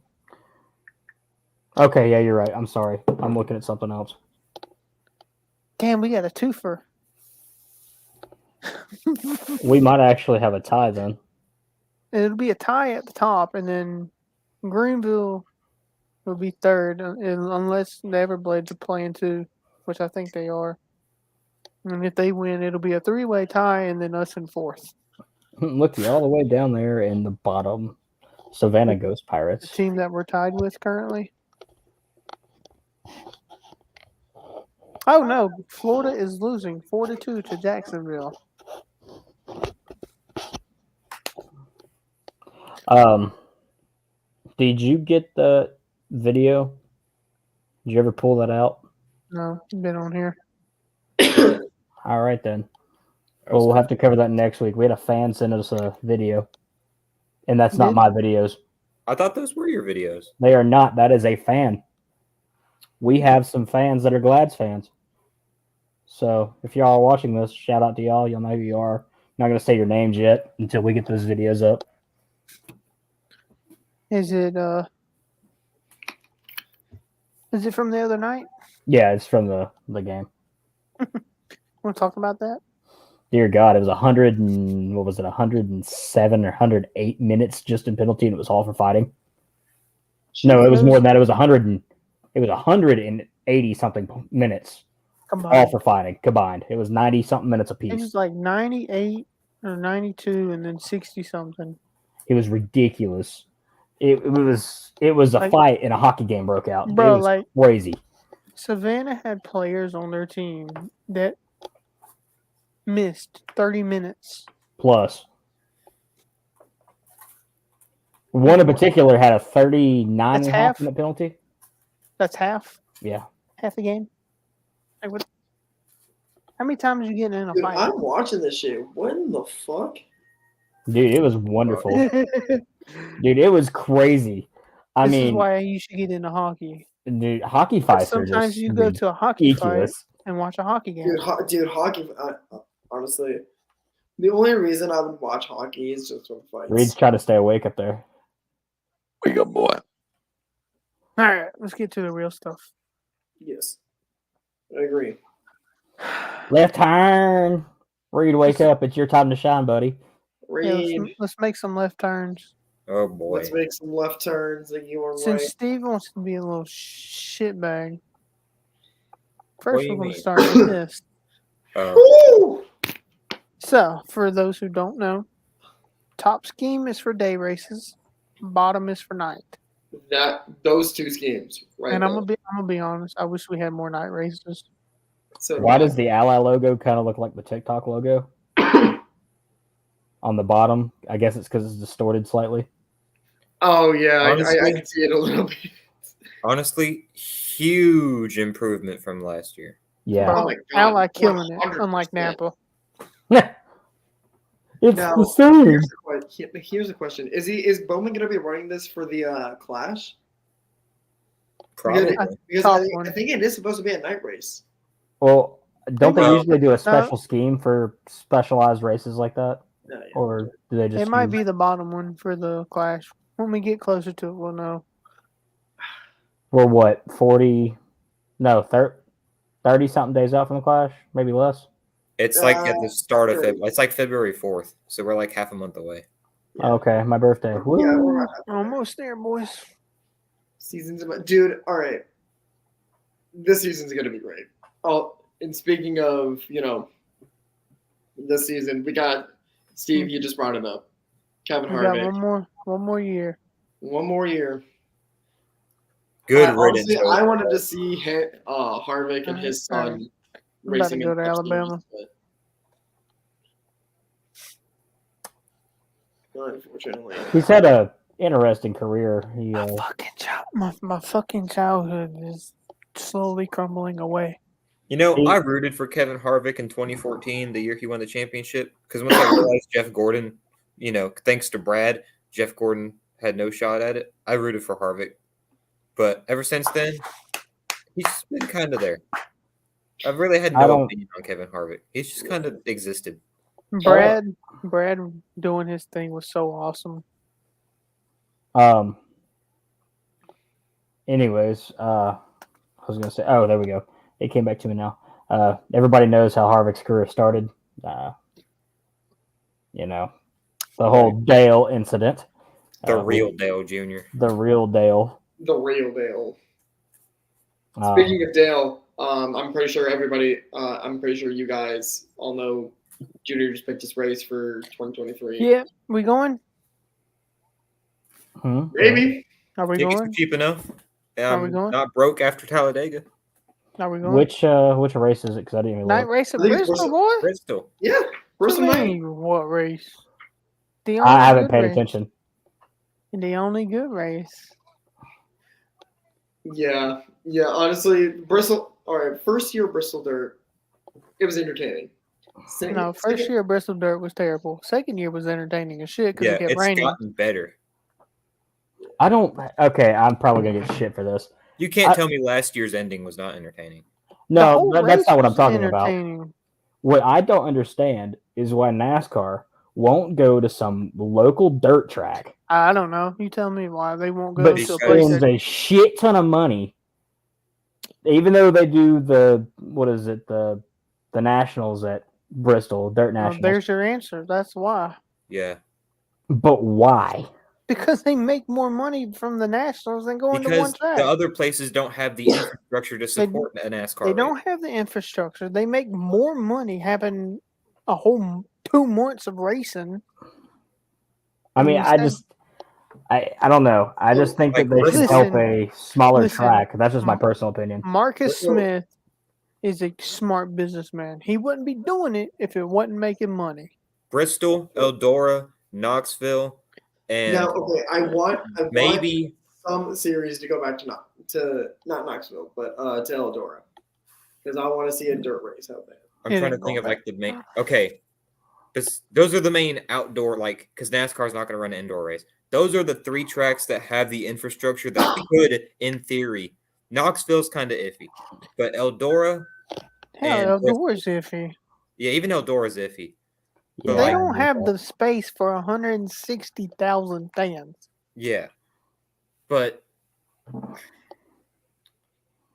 Okay, yeah, you're right. I'm sorry. I'm looking at something else. Damn, we got a twofer. We might actually have a tie then. It'll be a tie at the top, and then Greenville will be third, unless the Everblades are playing too, which I think they are. And if they win, it'll be a 3-way tie, and then us in fourth. Looky, all the way down there in the bottom. Savannah Ghost The Pirates. team that we're tied with currently. Oh no, Florida is losing 4-2 to Jacksonville. Did you get the video? Did you ever pull that out? No, been on here. All right then. Well, we'll have to cover that next week. We had a fan send us a video, and that's not Did- my videos. I thought those were your videos. They are not. That is a fan. We have some fans that are Glads fans. So if y'all are watching this, shout out to y'all. Y'all know who you are. I'm not going to say your names yet until we get those videos up. Is it from the other night? Yeah, it's from the game. Want to talk about that? Dear God, it was 100 and what was it, 107 or 108 minutes just in penalty, and it was all for fighting. No, it was more than that. It was 180 something minutes, all Combined. for fighting combined. It was 90 something minutes It apiece. was like 98 or 92, and then 60 something. It was ridiculous. It was a Like- fight and a hockey game broke out. Bro, it was like- crazy. Savannah had players on their team that missed 30 minutes. Plus, one in particular had a 39 That's and a half half. minute penalty. That's half Yeah. the game. Like what? How many times you getting in a Dude, fight? I'm watching this shit. What in the fuck? Dude, it was wonderful. Dude, it was crazy. I This is mean, why you should get into hockey. dude, hockey But fights are sometimes just you go to a hockey fight ridiculous. and watch a hockey game. Dude, hockey. Honestly, the only reason I would watch hockey is just for the fights. Reed's trying to stay awake up there. Wake up, boy. All right, let's get to the real stuff. Yes, I agree. Left turn. Reed, wake up. It's your time to shine, buddy. Yeah, Reed, let's make some left turns. Oh boy. let's make some left turns. Like you are Since right. Steve wants to be a little shitbag, What first do you we're going mean? to start with this. Woo! So, for those who don't know, top scheme is for day races, bottom is for night. Those two schemes, right? And I'm there. gonna be honest. I wish we had more night races. So Why does the Ally logo kind of look like the TikTok logo on the bottom? I guess it's because it's distorted slightly. Oh yeah, I Honestly- can see it a little bit. Honestly, huge improvement from last year. Yeah. Bro, Oh my God, Ally killing it, 100%. unlike Napa. It's Now, the same. Here's the question: Is Bowman going to be running this for the Clash? Probably. Because Top I one. think it is supposed to be a night race. Well, don't they Well, usually do a special scheme for specialized races like that? No, yeah. Or do they just It might use- be the bottom one for the Clash. When we get closer to it, we'll know. We're what, 40? No, 30 something days out from the Clash, maybe less. It's like at the start of Sure. February. It's like February 4th, so we're like half a month away. Yeah. Okay, my birthday. Woo. Yeah, we're Almost there, boys. season's about, dude. All right, this season's gonna be great. Oh, and speaking of, this season, we got Steve. You just brought it up. Kevin We got Harvick. one more year. One more year. Good Honestly, riddance. I wanted to see Harvick and his son I'm about to racing go in to Cup Alabama. Series, but unfortunately, He's had a interesting career. He My fucking childhood is slowly crumbling away. I rooted for Kevin Harvick in 2014, the year he won the championship, because once I realized Jeff Gordon, thanks to Brad, Jeff Gordon had no shot at it. I rooted for Harvick. But ever since then, he's just been kind of there. I've really had no opinion on Kevin Harvick. He's just kind of existed. Brad doing his thing was so awesome. Anyways, I was gonna say, there we go. It came back to me now. Everybody knows how Harvick's career started. The whole Dale incident. The real Dale Jr. The real Dale. the real Dale. Speaking of Dale, I'm pretty sure you guys all know Junior just picked his race for 2023. Yeah, we going? Maybe. Are we Tickets going? are cheap enough. Are we going? Not broke after Talladega. Are we going? Which race is it? Because I didn't even Night look. race at I think it's Bristol, boy? Bristol. Yeah, Bristol What do you Night. mean, what race? The I haven't good paid race. attention. The only good race. Yeah. Honestly, Bristol. All right, first year Bristol Dirt, it was entertaining. First year Bristol Dirt was terrible. Second year was entertaining as shit because Yeah, it kept it's raining. gotten better. I don't. Okay, I'm probably gonna get shit for this. You can't tell me last year's ending was not entertaining. No, that's not what I'm was talking about. entertaining. What I don't understand is why NASCAR won't go to some local dirt track, I don't know. You tell me why they won't go but to a place spends that a shit ton of money, even though they do the nationals at Bristol, dirt nationals. there's your answer. That's why. Yeah. But why? Because they make more money from the nationals than going to one Because track. the other places don't have the infrastructure to support a NASCAR They race. don't have the infrastructure. They make more money having a whole 2 months of racing. I mean, I don't know. I just think that they should help a smaller track. That's just my personal opinion. Marcus Smith is a smart businessman. He wouldn't be doing it if it wasn't making money. Bristol, Eldora, Knoxville, and Now, okay, I want maybe some series to go back to not Knoxville, but to Eldora, because I want to see a dirt race out there. I'm trying to think of like the main. Okay, those are the main outdoor, because NASCAR's not going to run an indoor race. Those are the 3 tracks that have the infrastructure that could, in theory. Knoxville's kind of iffy, but Eldora. Hell, Eldora's iffy. Yeah, even Eldora's iffy. Yeah, They don't have the space for 160,000 fans. Yeah, but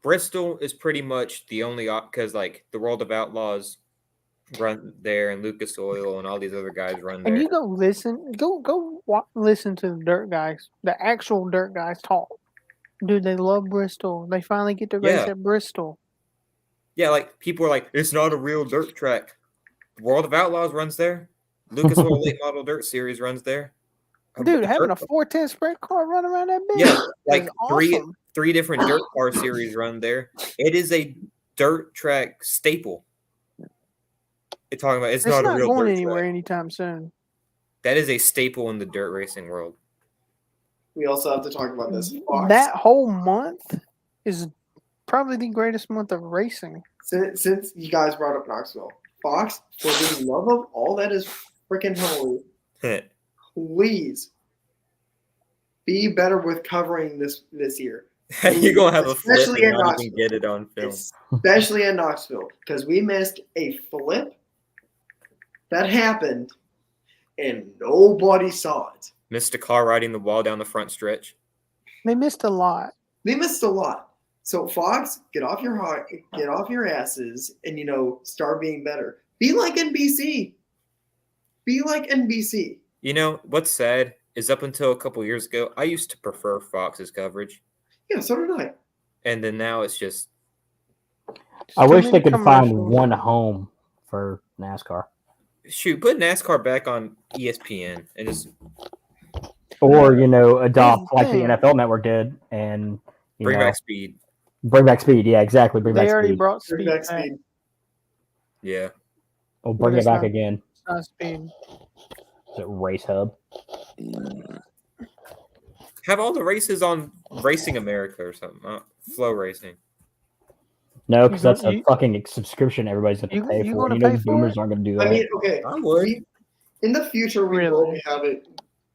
Bristol is pretty much the only because the World of Outlaws run there, and Lucas Oil and all these other guys run there. And you go listen to the dirt guys, the actual dirt guys talk. Dude, they love Bristol. They finally get to race at Bristol. Yeah, people are like, it's not a real dirt track. World of Outlaws runs there. Lucas Oil Late Model Dirt Series runs there. Dude, having a 410 sprint car run around that bitch. Yeah, awesome. three different dirt car series run there. It is a dirt track staple. It's not a real going dirt anywhere track. anytime soon. That is a staple in the dirt racing world. We also have to talk about this. Fox. That whole month is probably the greatest month of racing. Since you guys brought up Knoxville, Fox, for the love of all that is freaking holy, please be better with covering this year. You're going to have a flip Especially and in not even Knoxville. get it on film. Especially in Knoxville, because we missed a flip that happened and nobody saw it. Missed a car riding the wall down the front stretch. They missed a lot. They missed a lot. So Fox, get off your asses, and start being better. Be like NBC. Be like NBC. You know what's sad is up until a couple years ago, I used to prefer Fox's coverage, Yeah, so did I. and then now it's just I Too wish they many could find commercials. one home for NASCAR. shoot. Put NASCAR back on ESPN and just Or, adopt Here's the like the thing. NFL Network did and, bring back speed. bring back speed. Yeah, exactly. Bring They back already speed. brought Bring speed back back. speed. Yeah. We'll bring But it it's back not- again. It's not speed. Is it Race Hub? Have all the races on Racing America or something. Flow Racing. No, because You that's go- a you- fucking subscription everybody's going you- to pay you for. gonna You know pay the for boomers it? aren't going to do I that. mean, okay. I would. In the future, we Really? will have it.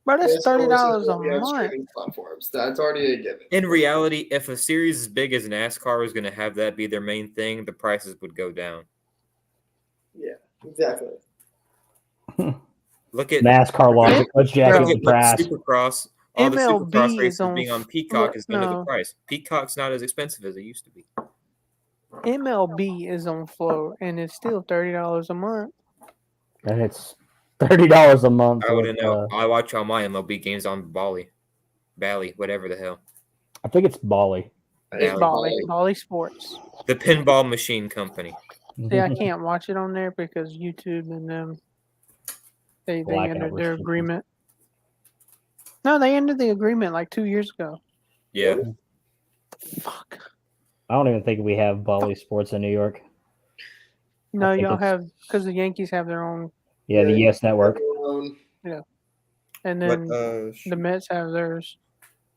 But it's NASCAR $30 a will be on month. streaming platforms. That's already a given. In reality, if a series as big as NASCAR was going to have that be their main thing, the prices would go down. Yeah, exactly. Look at NASCAR logic. Let's jack Bro. it look in at the what trash. Supercross. All the MLB Supercross is races on being on Peacock is under the no. price. Peacock's not as expensive as it used to be. MLB is on Flow, and it's still $30 a month. And it's $30 a month. I wouldn't with, know. I watch all my MLB games on Bally, whatever the hell. I think it's Bali. Bally. Bally Sports. The Pinball Machine Company. See, I can't watch it on there because YouTube and them they Blackout ended their restrictions. agreement. No, they ended the agreement like 2 years ago. Yeah. Fuck. I don't even think we have Bali Sports in New York. No, think y'all it's- have because the Yankees have their own, Yeah, the US Network. and But then the Mets have theirs.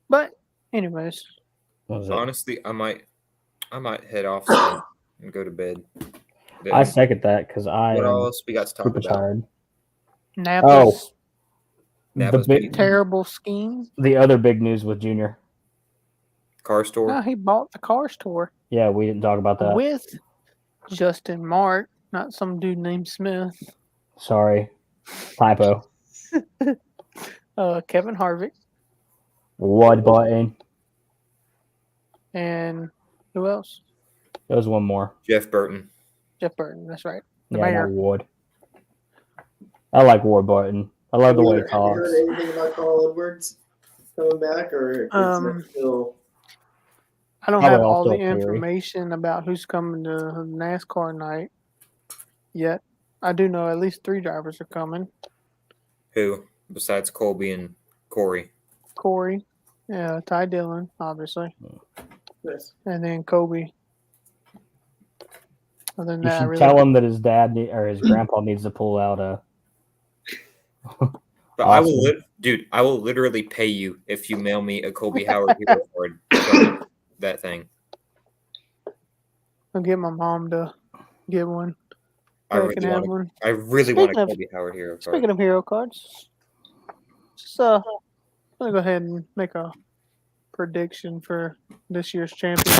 But anyways, What was it? honestly, I might head off soon and go to bed. Then, I second that because I what am else we got to talk super about? tired. Napa's Napa's The terrible scheme. the other big news with Junior. Car store. No, he bought the car store Yeah, we didn't talk about that. with Justin Mark, not some dude named Smith. Sorry, typo. Kevin Harvick, What button? and who else? There was one more. Jeff Burton. Jeff Burton. That's right. The Yeah, mayor. not Ward. I like Ward Button. I love the way he Have you talks. heard anything about Carl Edwards coming back, or is Um, it still? I don't Probably have all also the a theory. information about who's coming to NASCAR night yet. I do know at least 3 drivers are coming. Who besides Colby and Corey? Corey, yeah, Ty Dillon, obviously, Yes. and then Kobe. Other than You that, I should really tell him that his dad or his grandpa needs to pull out a. But I will, Awesome. dude. I will literally pay you if you mail me a Colby Howard hero card from that thing. I'll get my mom to get one. I I really can have want. one. I really want a Speaking of- Colby Howard hero card. Speaking of hero cards, just I'm gonna go ahead and make a prediction for this year's champion.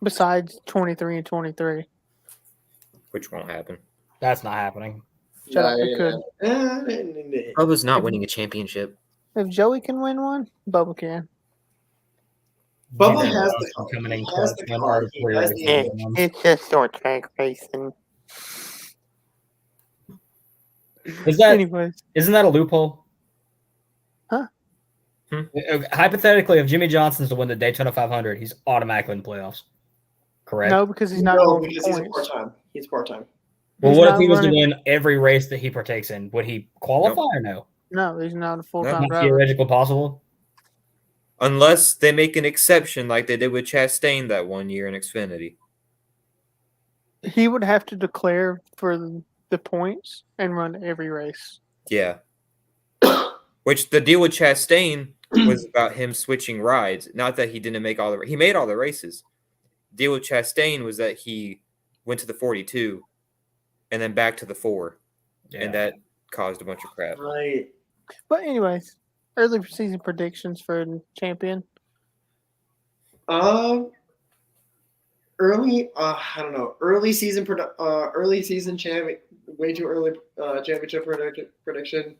Besides 23 and 23, Which won't happen. That's not happening. Shut up, it could. Bubba's not winning a championship. If Joey can win one, Bubba can. Bubba You know, has us the coming in he has clutch the when car. our He career has is the over. edge. It's just short track racing. Is that Anyways, isn't that a loophole? Huh? Hypothetically, if Jimmy Johnson's to win the Daytona 500, he's automatically in the playoffs. Correct. no, because he's not No, going because for he's points. part-time. He's part-time. Well, He's what if not he was running- to win every race that he partakes in? Would he qualify or no? No, he's not a full-time Not driver. theoretically possible. Unless they make an exception like they did with Chastain that one year in Xfinity. He would have to declare for the points and run every race. Yeah. Which the deal with Chastain was about him switching rides. Not that he didn't make all the he made all the races. Deal with Chastain was that he went to the 42 and then back to the 4. And that caused a bunch of crap. Right. But anyways, early season predictions for the champion. Early. I don't know. Early season. Early season champion. Way too early. Championship prediction.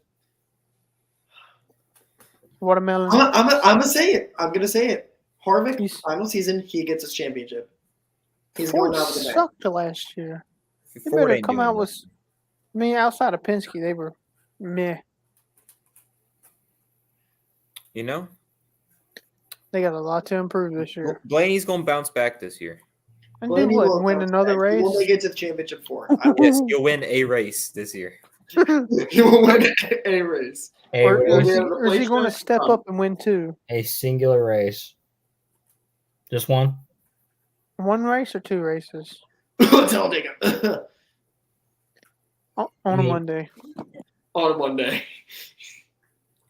Watermelon. I'm gonna say it. I'm gonna say it. Harvick, He's- final season, he gets his championship. He's Ford going out with the bag. sucked last year. They Ford better ain't come doing out that. with. I mean, outside of Penske, they were meh. You know, They got a lot to improve this year. Blaney's gonna bounce back this year. And do Blaney what? will Win bounce another back. He will race? make it to championship 4. Yes, you'll win a race this year. He will win a race. A Or race, is he going to step up and win 2? a singular race. Just one. 1 race or 2 races? Talladega. On a Me. Monday. On one day.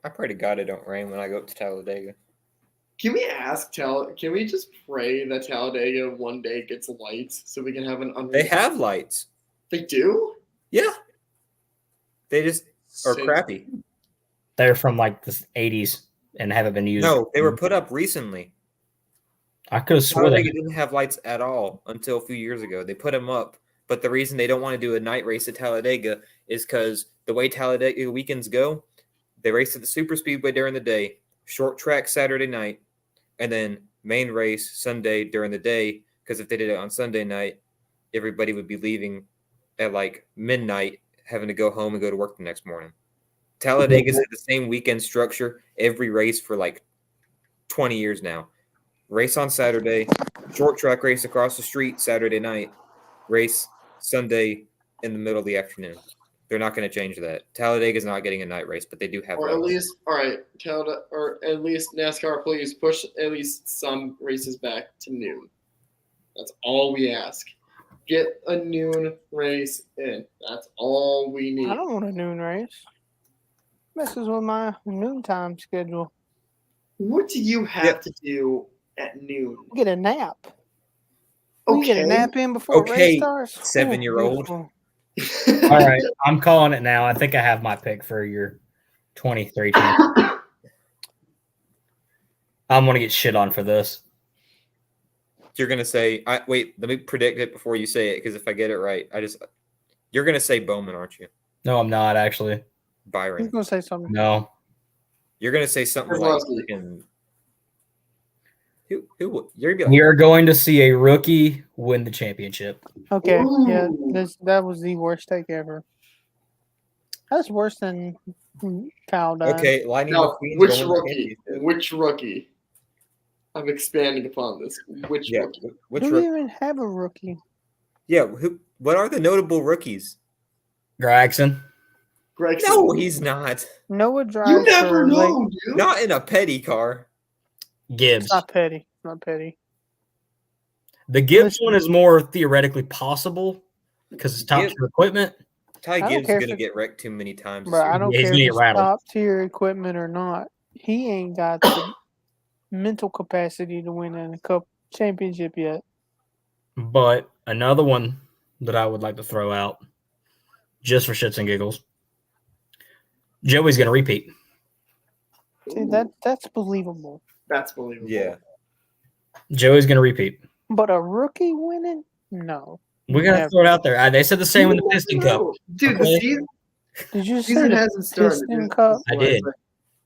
I pray to God it don't rain when I go up to Talladega. Can we just pray that Talladega one day gets lights so we can have an They have lights. They do? Yeah. They just are Sick. crappy. They're from like the 80s and haven't been used. No, they were put up recently. I could have sworn Talladega that. didn't have lights at all until a few years ago. They put them up, but the reason they don't want to do a night race at Talladega is because the way Talladega weekends go, they race at the super speedway during the day, short track Saturday night, and then main race Sunday during the day. Because if they did it on Sunday night, everybody would be leaving at like midnight, having to go home and go to work the next morning. Talladega's had the same weekend structure every race for like 20 years now. Race on Saturday, short track race across the street Saturday night, race Sunday in the middle of the afternoon. They're not going to change that. Talladega's not getting a night race, but they do have Or at lights. least, all right, or at least NASCAR, please push at least some races back to noon. That's all we ask. Get a noon race in. That's all we need. I don't want a noon race. Messes with my noontime schedule. What do you have to do at noon? Get a nap. We get a Okay. nap in before Okay, race starts. 7-year-old. Beautiful. All right, I'm calling it now. I think I have my pick for your 23 team. I'm going to get shit on for this. You're going to say, wait, let me predict it before you say it, because if I get it right, you're going to say Bowman, aren't you? No, I'm not actually. He's Byron. going to say something. No. You're going to say something Who's like, Leslie? freaking- who, you're going to be like, We are going to see a rookie win the championship. Okay, yeah, Ooh. that was the worst take ever. That's worse than Kyle dying. okay, Lightning Now, McQueen's which going to the rookie? championship. Which rookie? I'm expanding upon this. Which Yeah, rookie? which Do we rookie? even have a rookie? Yeah, what are the notable rookies? Gregson. Gregson. No, he's not. Noah drives You never for Lake. know, dude. Not in a petty car. Gibbs. It's not petty. Not petty. The Gibbs Listen. one is more theoretically possible because it's top Gibbs- tier equipment. Ty don't Gibbs is care going to if get wrecked too many times. Bro, I don't Yeah, he's care gonna if get it's rattled. top tier equipment or not. He ain't got the mental capacity to win a cup championship yet. But another one that I would like to throw out, just for shits and giggles, Joey's going to repeat. See, that's believable. That's believable. Yeah. Joey's going to repeat. But a rookie winning? No. We're going to Never. throw it out there. They said the same with the You Piston never Cup. know. Dude, Okay. the season, Did you say season the hasn't started. Piston Cup? I did.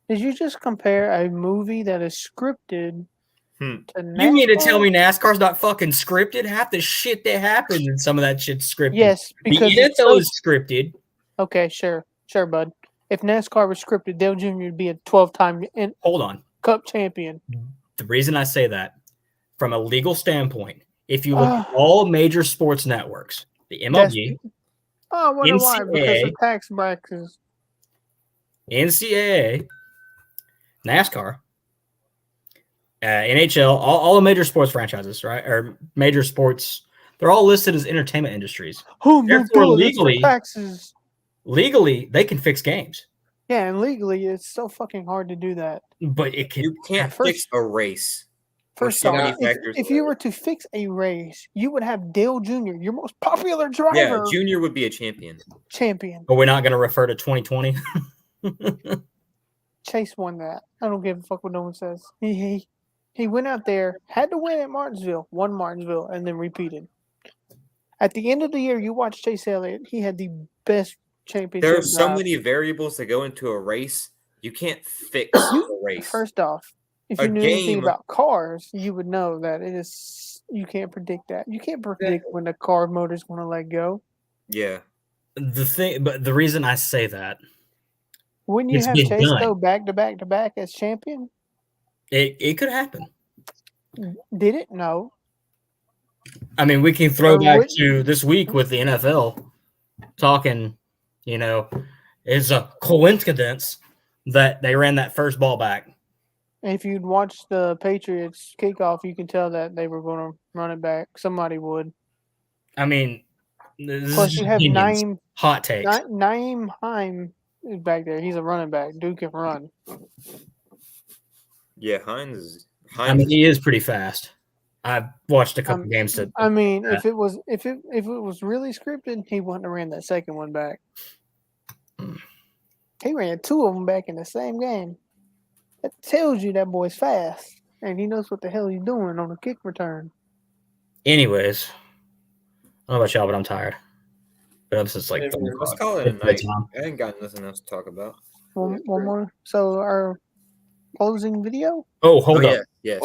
Did you just compare a movie that is scripted Hmm. to NASCAR? You mean to tell me NASCAR's not fucking scripted? Half the shit that happens in some of that shit's scripted. Yes, The because it's NFL so- is scripted. Okay, sure, bud. If NASCAR was scripted, Dale Jr. would be a 12-time Hold on. Cup champion. The reason I say that, from a legal standpoint, if you look at all major sports networks, the MLB, Oh, I wonder why. Because NCAA. the tax brackets. NCAA, NASCAR, NHL, all the major sports franchises, right? Or major sports, they're all listed as entertainment industries. Oh, my Therefore, God, that's the legally- taxes. Legally, they can fix games, Yeah, and legally, it's so fucking hard to do that. but it can. You can't First- fix a race. First so off, many factors if you were to fix a race, you would have Dale Jr., your most popular driver, Yeah, Junior would be a champion. champion. But we're not going to refer to 2020. Chase won that. I don't give a fuck what no one says. He went out there, had to win at Martinsville, won Martinsville, and then repeated. At the end of the year, you watch Chase Elliott. He had the best championship. There are so drive. many variables that go into a race You can't fix a race. First off, if A you knew anything game- about cars, you would know that it is. You can't predict that. You can't predict when the car motor's going to let go. Yeah. But the reason I say that, Wouldn't you It's have been Chase done. go back to back to back as champion? it could happen. Did it? No. I mean, we can throw Or back would- to this week with the NFL talking, it's a coincidence that they ran that first ball back. If you'd watched the Patriots kickoff, you can tell that they were going to run it back. Somebody would. I mean, this Plus, is you just have opinions, hot takes. Naeem Haim is back there. He's a running back. Dude can run. Yeah, Hines. I mean, he is pretty fast. I've watched a couple games. I mean, if it was really scripted, he wouldn't have ran that second one back. He ran two of them back in the same game. That tells you that boy's fast, and he knows what the hell he's doing on a kick return. Anyways, I don't know about y'all, but I'm tired. But I'm just like, Let's call it a night. I ain't got nothing else to talk about. One more. So our closing video. Oh, hold up. Yes.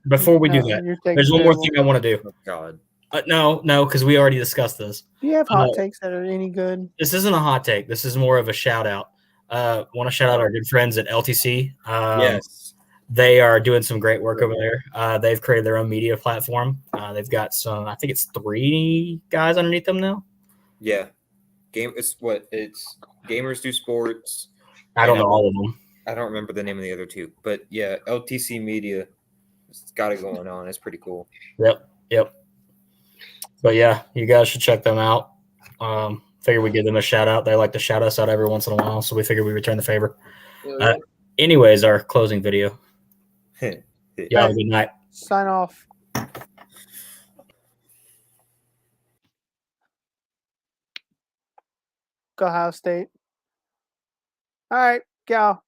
Before we do that, You're taking there's one more terrible. thing I want to do. Oh, God. No, because we already discussed this. Do you have hot takes that are any good? This isn't a hot take. This is more of a shout out. Want to shout out our good friends at LTC. Yes. They are doing some great work over there. They've created their own media platform. They've got I think it's 3 guys underneath them now. Yeah. It's Gamers Do Sports. I don't know all of them. I don't remember the name of the other 2. But yeah, LTC Media. It's got it going on. It's pretty cool. Yep. But yeah, you guys should check them out. Figure we give them a shout out. They like to shout us out every once in a while, so we figured we return the favor. Anyways, our closing video. Y'all have a good night. Sign off. Go Ohio State. All right, gal.